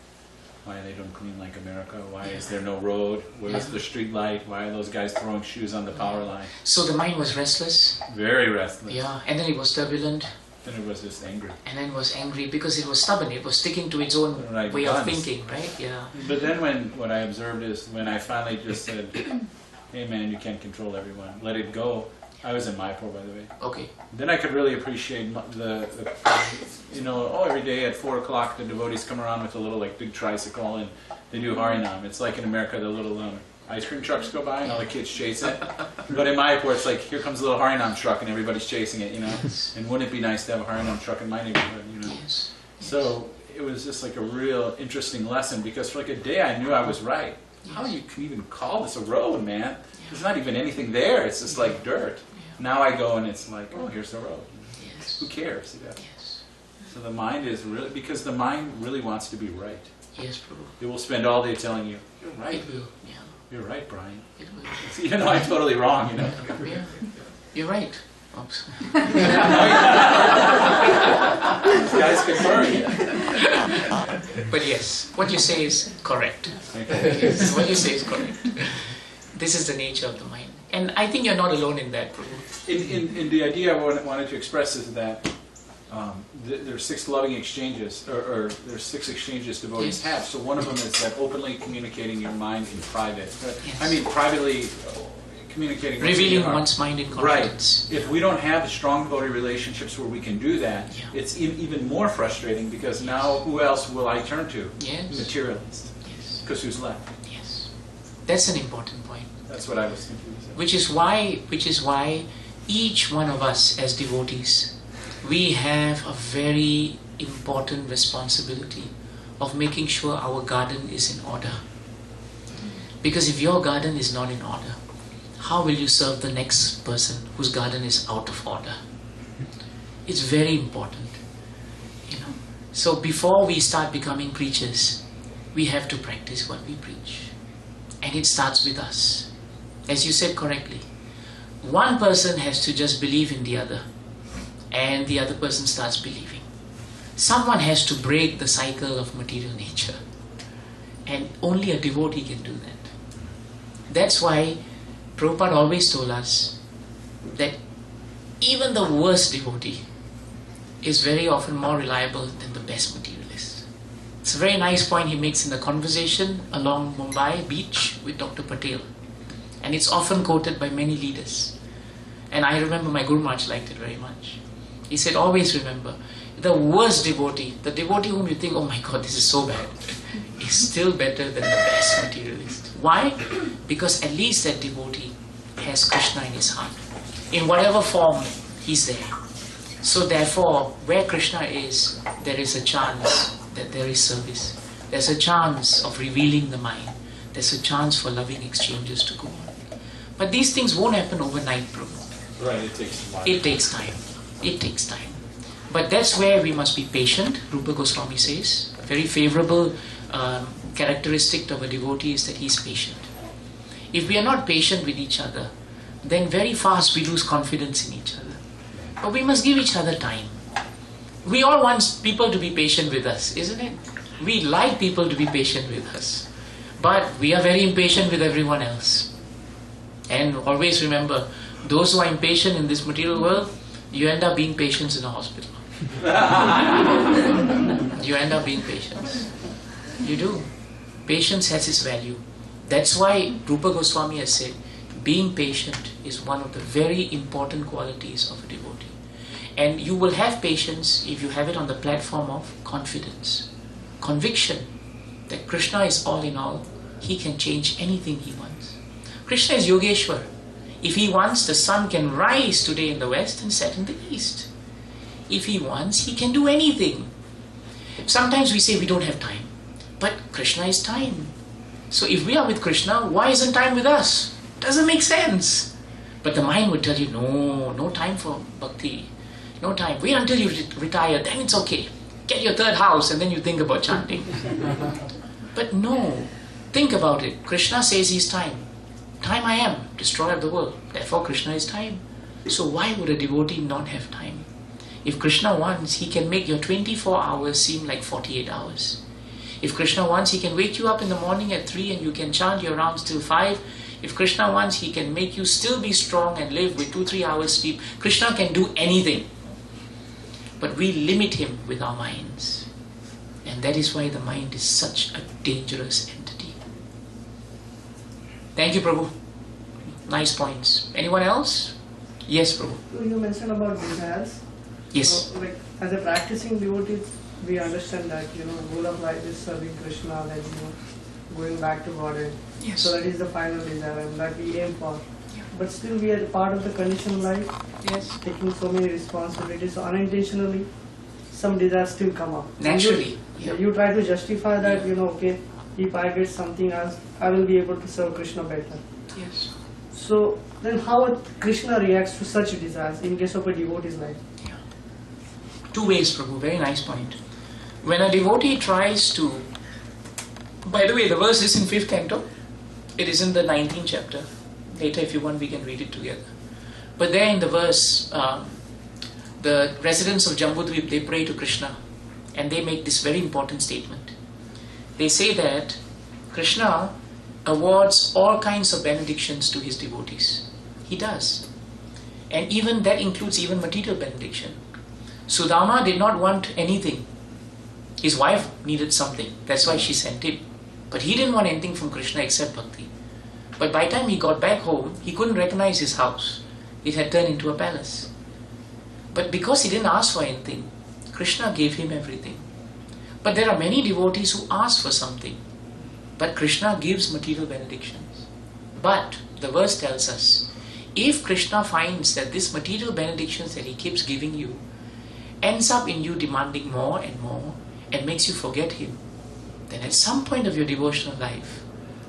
Why they don't clean like America? Why is there no road? Where's the street light? Why are those guys throwing shoes on the power line? So the mind was restless. Very restless. Yeah, and then it was turbulent. Then it was just angry. And then it was angry because it was stubborn. It was sticking to its own way of thinking, right? Yeah. But then what I observed is when I finally just said, hey man, you can't control everyone. Let it go. I was in Mayapur, by the way. Okay. Then I could really appreciate every day at 4 o'clock the devotees come around with a little like big tricycle and they do Harinam. It's like in America the little ice cream trucks go by and all the kids chase it. But in Mayapur it's like here comes a little Harinam truck and everybody's chasing it, And wouldn't it be nice to have a Harinam truck in my neighborhood, Yes. So it was just like a real interesting lesson because for like a day I knew I was right. Yes. How you can even call this a road, man? Yeah. There's not even anything there. It's just like dirt. Yeah. Now I go and it's like, oh, here's the road. Yes. Who cares? Yes. So the mind is really, because the mind really wants to be right. Yes, Prabhu. It will spend all day telling you, you're right. It will, yeah. You're right, Brian. It will. Even though I'm totally wrong, Yeah. You're right. Oops. Guys confirm. But yes, what you say is correct. Yes, what you say is correct. This is the nature of the mind. And I think you're not alone in that, Prabhu. In the idea I wanted to express is that there are 6 loving exchanges, or there are 6 exchanges devotees have. So one of them is that openly communicating your mind in private. Yes. I mean, privately communicating. Revealing one's mind in confidence. Right. If we don't have the strong devotee relationships where we can do that, it's even more frustrating because now who else will I turn to? Yes. Materialist. Yes. Because who's left? Yes. That's an important point. That's what I was thinking. Which is why each one of us as devotees, we have a very important responsibility of making sure our garden is in order. Because if your garden is not in order, how will you serve the next person whose garden is out of order? It's very important. So before we start becoming preachers, we have to practice what we preach. And it starts with us. As you said correctly, one person has to just believe in the other, and the other person starts believing. Someone has to break the cycle of material nature, and only a devotee can do that. That's why Prabhupada always told us that even the worst devotee is very often more reliable than the best materialist. It's a very nice point he makes in the conversation along Mumbai beach with Dr. Patel. And it's often quoted by many leaders. And I remember my Guru Maharaj liked it very much. He said, always remember, the worst devotee, the devotee whom you think, oh my God, this is so bad, is still better than the best materialist. Why? Because at least that devotee has Krishna in his heart. In whatever form, he's there. So therefore, where Krishna is, there is a chance that there is service. There's a chance of revealing the mind. There's a chance for loving exchanges to go on. But these things won't happen overnight, Prabhu. Right, it takes time. It takes time. It takes time. But that's where we must be patient, Rupa Goswami says. A very favorable characteristic of a devotee is that he's patient. If we are not patient with each other, then very fast we lose confidence in each other. But we must give each other time. We all want people to be patient with us, isn't it? We like people to be patient with us. But we are very impatient with everyone else. And always remember, those who are impatient in this material world, you end up being patients in a hospital. You end up being patients. You do. Patience has its value. That's why Rupa Goswami has said, being patient is one of the very important qualities of a devotee. And you will have patience if you have it on the platform of confidence, conviction that Krishna is all in all. He can change anything he wants. Krishna is Yogeshwar. If he wants, the sun can rise today in the west and set in the east. If he wants, he can do anything. Sometimes we say we don't have time, but Krishna is time. So if we are with Krishna, why isn't time with us? Doesn't make sense. But the mind would tell you, no time for bhakti. No time. Wait until you retire, then it's okay. Get your third house and then you think about chanting. But no. Think about it. Krishna says he's time. Time I am, destroyer of the world. Therefore Krishna is time. So why would a devotee not have time? If Krishna wants, he can make your 24 hours seem like 48 hours. If Krishna wants, he can wake you up in the morning at 3 and you can chant your rounds till 5. If Krishna wants, he can make you still be strong and live with 2-3 hours sleep. Krishna can do anything. But we limit him with our minds. And that is why the mind is such a dangerous entity. Thank you, Prabhu. Nice points. Anyone else? Yes, Prabhu. You mentioned about desires. Yes. So, like, as a practicing devotee, we understand that, the goal of life is serving Krishna, and, going back to Godhead. Yes. So that is the final desire and that we aim for. But still we are part of the conditioned life, Yes. taking so many responsibilities, so unintentionally some desires still come up. Naturally. You try to justify that, okay, if I get something else, I will be able to serve Krishna better. Yes. So then how Krishna reacts to such desires in case of a devotee's life? Yeah. Two ways, Prabhu. Very nice point. When a devotee tries to... By the way, the verse is in 5th canto. It is in the 19th chapter. Later, if you want, we can read it together. But there in the verse, the residents of Jambudvip, they pray to Krishna. And they make this very important statement. They say that Krishna awards all kinds of benedictions to his devotees. He does. And even that includes even material benediction. Sudama did not want anything. His wife needed something. That's why she sent him. But he didn't want anything from Krishna except bhakti. But by the time he got back home, he couldn't recognize his house. It had turned into a palace. But because he didn't ask for anything, Krishna gave him everything. But there are many devotees who ask for something. But Krishna gives material benedictions. But the verse tells us, if Krishna finds that this material benedictions that he keeps giving you ends up in you demanding more and more and makes you forget him, then at some point of your devotional life,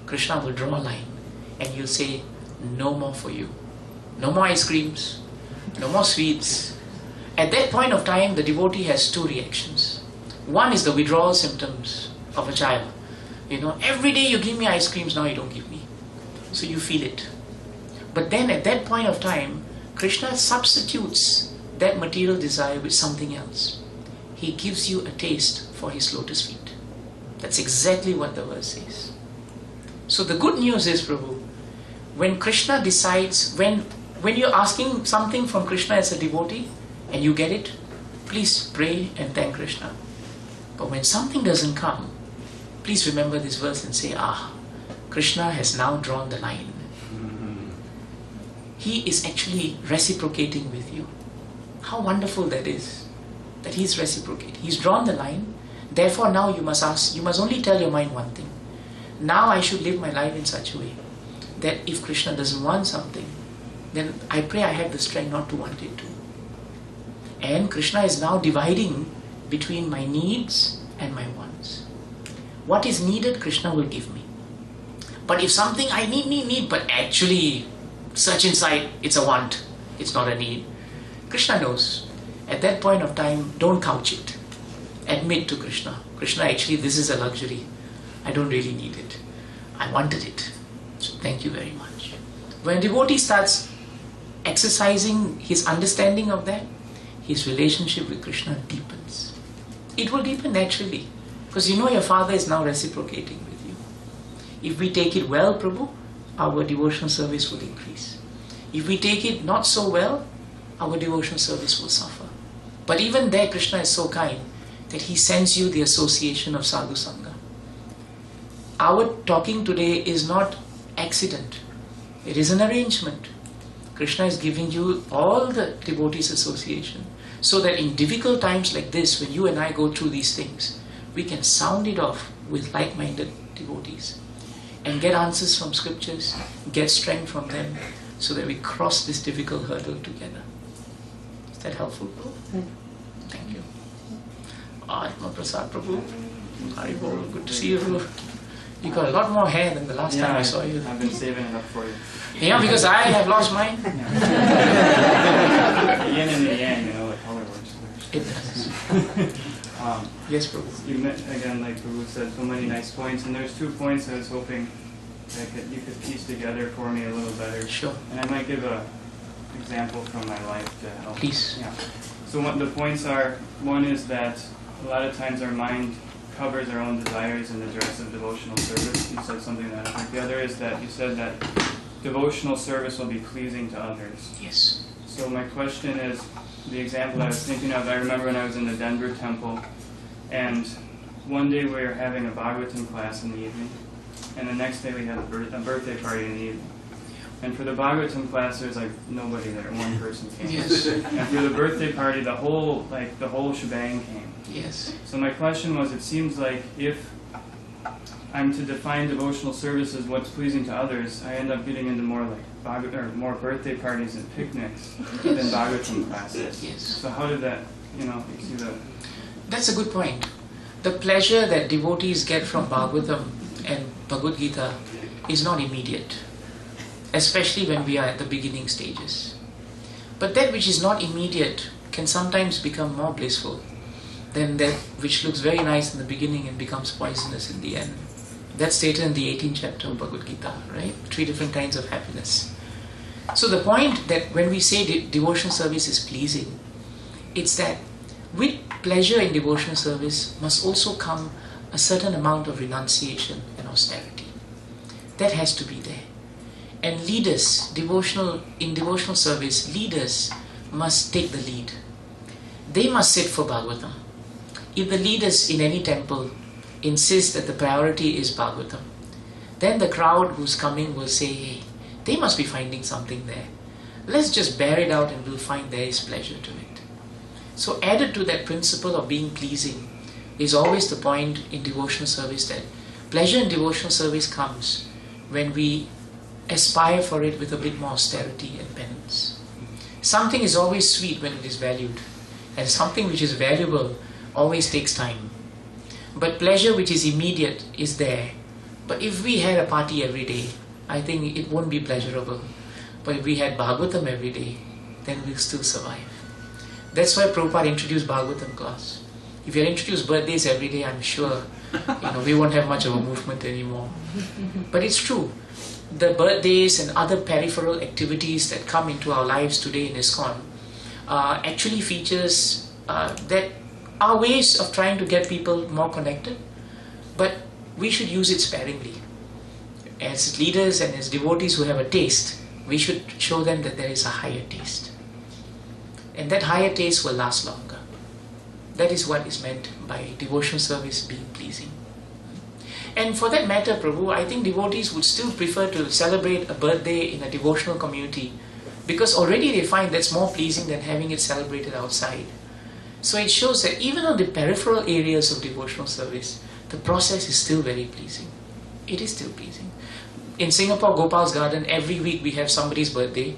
Krishna will draw a line and you'll say, no more for you. No more ice creams, no more sweets. At that point of time, the devotee has two reactions. One is the withdrawal symptoms of a child. Every day you give me ice creams, now you don't give me. So you feel it. But then at that point of time, Krishna substitutes that material desire with something else. He gives you a taste for his lotus feet. That's exactly what the verse says. So the good news is, Prabhu, when Krishna decides, when you're asking something from Krishna as a devotee and you get it, please pray and thank Krishna. But when something doesn't come, please remember this verse and say, Krishna has now drawn the line. He is actually reciprocating with you. How wonderful that is, that he's reciprocating. He's drawn the line. Therefore now you must only tell your mind one thing. Now I should live my life in such a way that if Krishna doesn't want something, then I pray I have the strength not to want it too. And Krishna is now dividing between my needs and my wants. What is needed, Krishna will give me. But if something I need, but actually search inside, it's a want, it's not a need. Krishna knows. At that point of time, don't couch it. Admit to Krishna, Krishna, actually this is a luxury. I don't really need it. I wanted it. So thank you very much. When a devotee starts exercising his understanding of that, his relationship with Krishna deepens. It will deepen naturally. Because your Father is now reciprocating with you. If we take it well, Prabhu, our devotional service will increase. If we take it not so well, our devotional service will suffer. But even there, Krishna is so kind that he sends you the association of Sadhu Sangha. our talking today is not accident. It is an arrangement. Krishna is giving you all the devotees association so that in difficult times like this, when you and I go through these things, we can sound it off with like-minded devotees and get answers from scriptures, get strength from them, so that we cross this difficult hurdle together. Is that helpful, Prabhu? Thank you. Atma Prasad, Prabhu. Haribol, good to see you. You got a lot more hair than the last time I saw you. I've been saving it up for you. Yeah, because I have lost mine. The yin and the yang, you know, like color works. It does. Yes, Prabhu. You met, again, like Prabhu said, so many nice points, and there's 2 points I was hoping you could piece together for me a little better. Sure. And I might give a example from my life to help. Please. Yeah. So what the points are, one is that a lot of times our mind covers our own desires in the dress of devotional service. You said something that I think. The other is that you said that devotional service will be pleasing to others. Yes. So my question is, the example I was thinking of, I remember when I was in the Denver temple, and one day we were having a Bhagavatam class in the evening, and the next day we had a birthday party in the evening. And for the Bhagavatam class, there's like nobody there, one person came. Yes. And for the birthday party, the whole shebang came. Yes. So my question was, it seems like if I'm to define devotional service as what's pleasing to others, I end up getting into more like more birthday parties and picnics than Bhagavatam classes. Yes. So how did that, you see that? That's a good point. The pleasure that devotees get from Bhagavatam and Bhagavad Gita is not immediate, especially when we are at the beginning stages. But that which is not immediate can sometimes become more blissful than that which looks very nice in the beginning and becomes poisonous in the end. That's stated in the 18th chapter of Bhagavad Gita, right? 3 different kinds of happiness. So the point that when we say devotional service is pleasing, it's that with pleasure in devotional service must also come a certain amount of renunciation and austerity. That has to be there. And leaders, in devotional service, leaders must take the lead. They must sit for Bhagavatam. If the leaders in any temple insist that the priority is Bhagavatam, then the crowd who's coming will say, hey, they must be finding something there. Let's just bear it out and we'll find there is pleasure to it. So added to that principle of being pleasing is always the point in devotional service that pleasure in devotional service comes when we aspire for it with a bit more austerity and penance. Something is always sweet when it is valued, and something which is valuable always takes time. But pleasure which is immediate is there. But if we had a party every day, I think it won't be pleasurable. But if we had Bhagavatam every day, then we'll still survive. That's why Prabhupada introduced Bhagavatam class. If you had introduced birthdays every day, I'm sure we won't have much of a movement anymore. But it's true. The birthdays and other peripheral activities that come into our lives today in ISKCON actually features that are ways of trying to get people more connected, but we should use it sparingly. As leaders and as devotees who have a taste, we should show them that there is a higher taste. And that higher taste will last longer. That is what is meant by devotional service being pleasing. And for that matter, Prabhu, I think devotees would still prefer to celebrate a birthday in a devotional community because already they find that's more pleasing than having it celebrated outside. So it shows that even on the peripheral areas of devotional service, the process is still very pleasing. It is still pleasing. In Singapore, Gopal's Garden, every week we have somebody's birthday,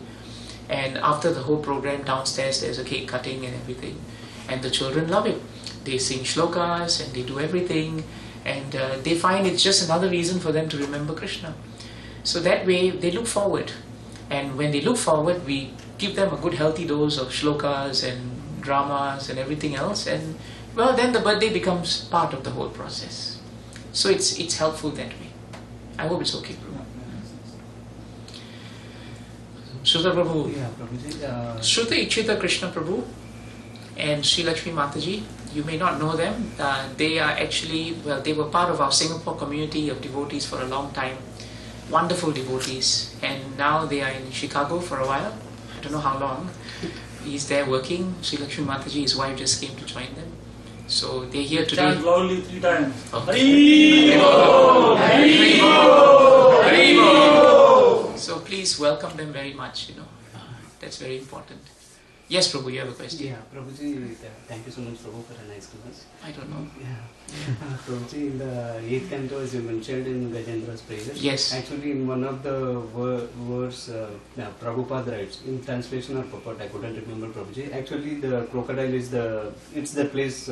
and after the whole program downstairs there's a cake cutting and everything, and the children love it. They sing shlokas and they do everything, and they find it's just another reason for them to remember Krishna. So that way they look forward, and when they look forward we give them a good healthy dose of shlokas and dramas and everything else, and well, then the birthday becomes part of the whole process. So it's helpful that way. I hope it's okay, Prabhu. Shruta Prabhu, Yeah, Prabhuji. Shruta Ichita Krishna Prabhu and Sri Lakshmi Mataji, you may not know them. They are actually, they were part of our Singapore community of devotees for a long time. Wonderful devotees. And now they are in Chicago for a while. I don't know how long. He's there working. Sri Lakshmi Mataji, his wife, just came to join them. So they're here today. Chant loudly 3 times. Okay. Haribo! Haribo! Haribo! So please welcome them very much, that's very important. Yes, Prabhu, you have a question? Yeah, Prabhuji, thank you so much, Prabhu, for a nice class. I don't know. Yeah. Prabhuji, in the 8th canto, as you mentioned in Gajendra's prayers, yes. Actually, in one of the words, Prabhupada writes, in translation or purport, I couldn't remember, Prabhuji. Actually, the crocodile is the place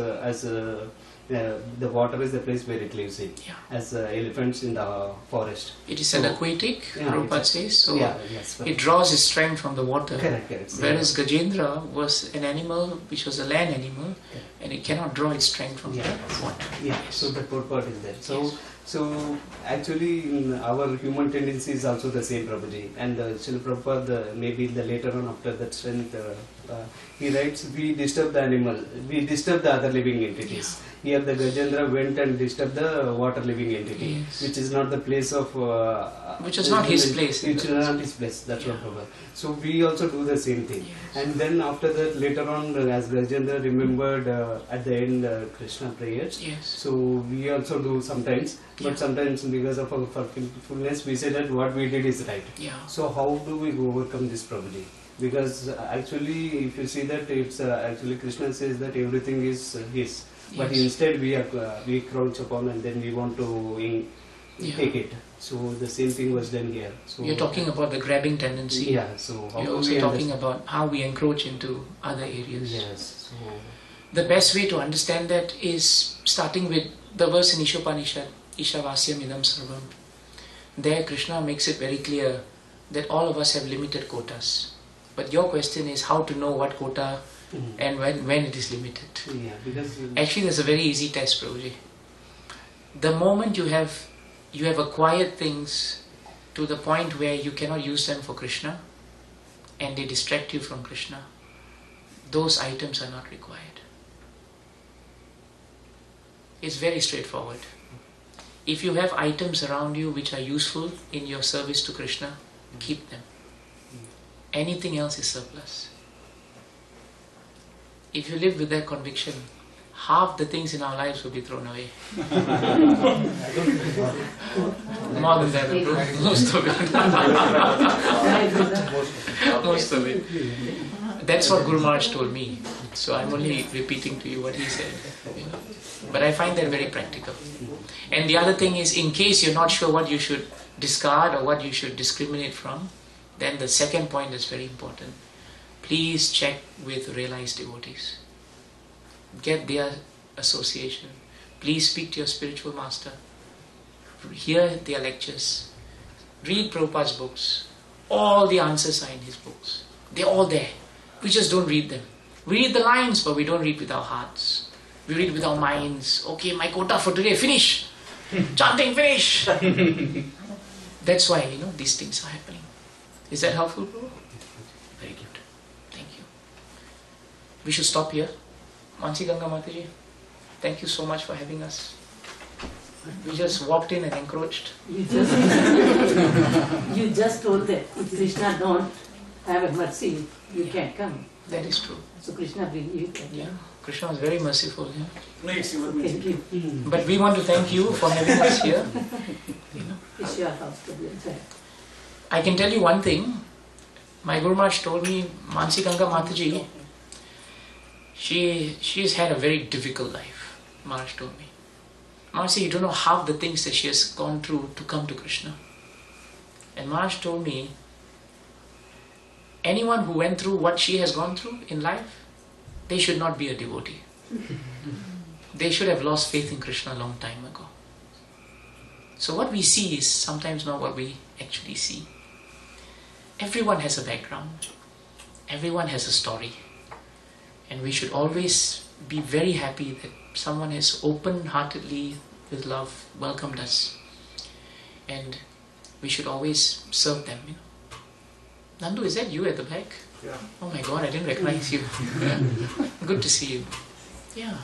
the water is the place where it lives in, as elephants in the forest. It is an aquatic, Prabhupada says, so yes, it draws its strength from the water. Correct. Whereas Gajendra was an animal which was a land animal, and it cannot draw its strength from the water. Yeah, so the purport is there. So actually, in our human tendency is also the same, Prabhuji. And Srila Prabhupada, maybe later on after that strength, he writes, we disturb the animal, we disturb the other living entities. Here the Gajendra went and disturbed the water living entity, which is not the place of... which is not his place. Which is not his place, that's what Prabhupada. So we also do the same thing. And then after that, later on, as Gajendra remembered at the end Krishna prayers, so we also do sometimes, but sometimes because of our forgetfulness, we say that what we did is right. So how do we overcome this problem? Because actually, if you see that, it's actually Krishna says that everything is his, but instead we crouch upon and then we want to take it. So the same thing was done here. So you're talking about the grabbing tendency. Yeah. So how you're also talking about how we encroach into other areas. Yes. So the best way to understand that is starting with the verse in Ishopanishad, Ishavasyam idam sarvam. There Krishna makes it very clear that all of us have limited quotas. But your question is how to know what quota and when it is limited. Yeah, because actually there's a very easy test, Prabhuji. The moment you have acquired things to the point where you cannot use them for Krishna and they distract you from Krishna, those items are not required. It's very straightforward. If you have items around you which are useful in your service to Krishna, keep them. Anything else is surplus. If you live with that conviction, half the things in our lives will be thrown away. More than that, most of it. Most of it. That's what Guru Maharaj told me. So I'm only repeating to you what he said. But I find that very practical. And the other thing is, in case you're not sure what you should discard or what you should discriminate from, then the second point is very important. Please check with realized devotees. Get their association. Please speak to your spiritual master. Hear their lectures. Read Prabhupada's books. All the answers are in his books. They're all there. We just don't read them. We read the lines, but we don't read with our hearts. We read with our minds. Okay, my quota for today, finish. Chanting, finish. That's why, these things are happening. Is that helpful, Prabhu? Very good. Thank you. We should stop here. ManasiGanga Mataji, thank you so much for having us. We just walked in and encroached. You just told that if Krishna don't have a mercy, you can't come. That is true. So Krishna bring you. Yeah. Krishna was very merciful. Yeah. Thank you. But we want to thank you for having us here. It's your house to be there. I can tell you one thing. My Guru Maharaj told me, ManasiGanga Mataji, she's had a very difficult life. Maharaj told me. Maharaj said, you don't know half the things that she has gone through to come to Krishna. And Maharaj told me, anyone who went through what she has gone through in life, they should not be a devotee. They should have lost faith in Krishna a long time ago. So what we see is sometimes not what we actually see. Everyone has a background. Everyone has a story. And we should always be very happy that someone has open-heartedly, with love, welcomed us. And we should always serve them. Nandu, is that you at the back? Yeah. Oh my God, I didn't recognize you. Good to see you. Yeah.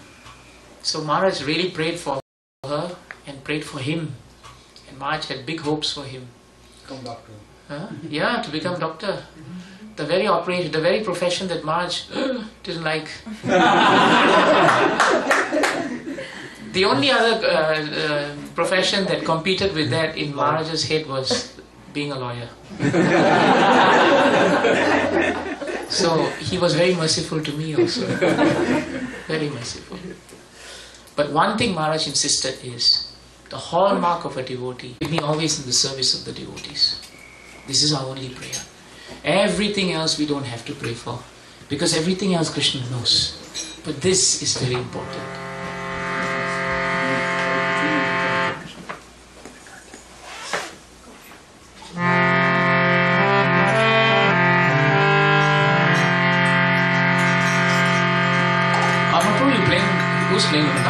So Maharaj really prayed for her and prayed for him. And Maharaj had big hopes for him. Become doctor. Yeah, to become doctor. The very operation, the very profession that Maharaj didn't like. The only other profession that competed with that in Maharaj's head was being a lawyer. So he was very merciful to me also. Very merciful. But one thing Maharaj insisted is, the hallmark of a devotee, keep me always in the service of the devotees. This is our only prayer. Everything else we don't have to pray for, because everything else Krishna knows. But this is very important. Who's playing on the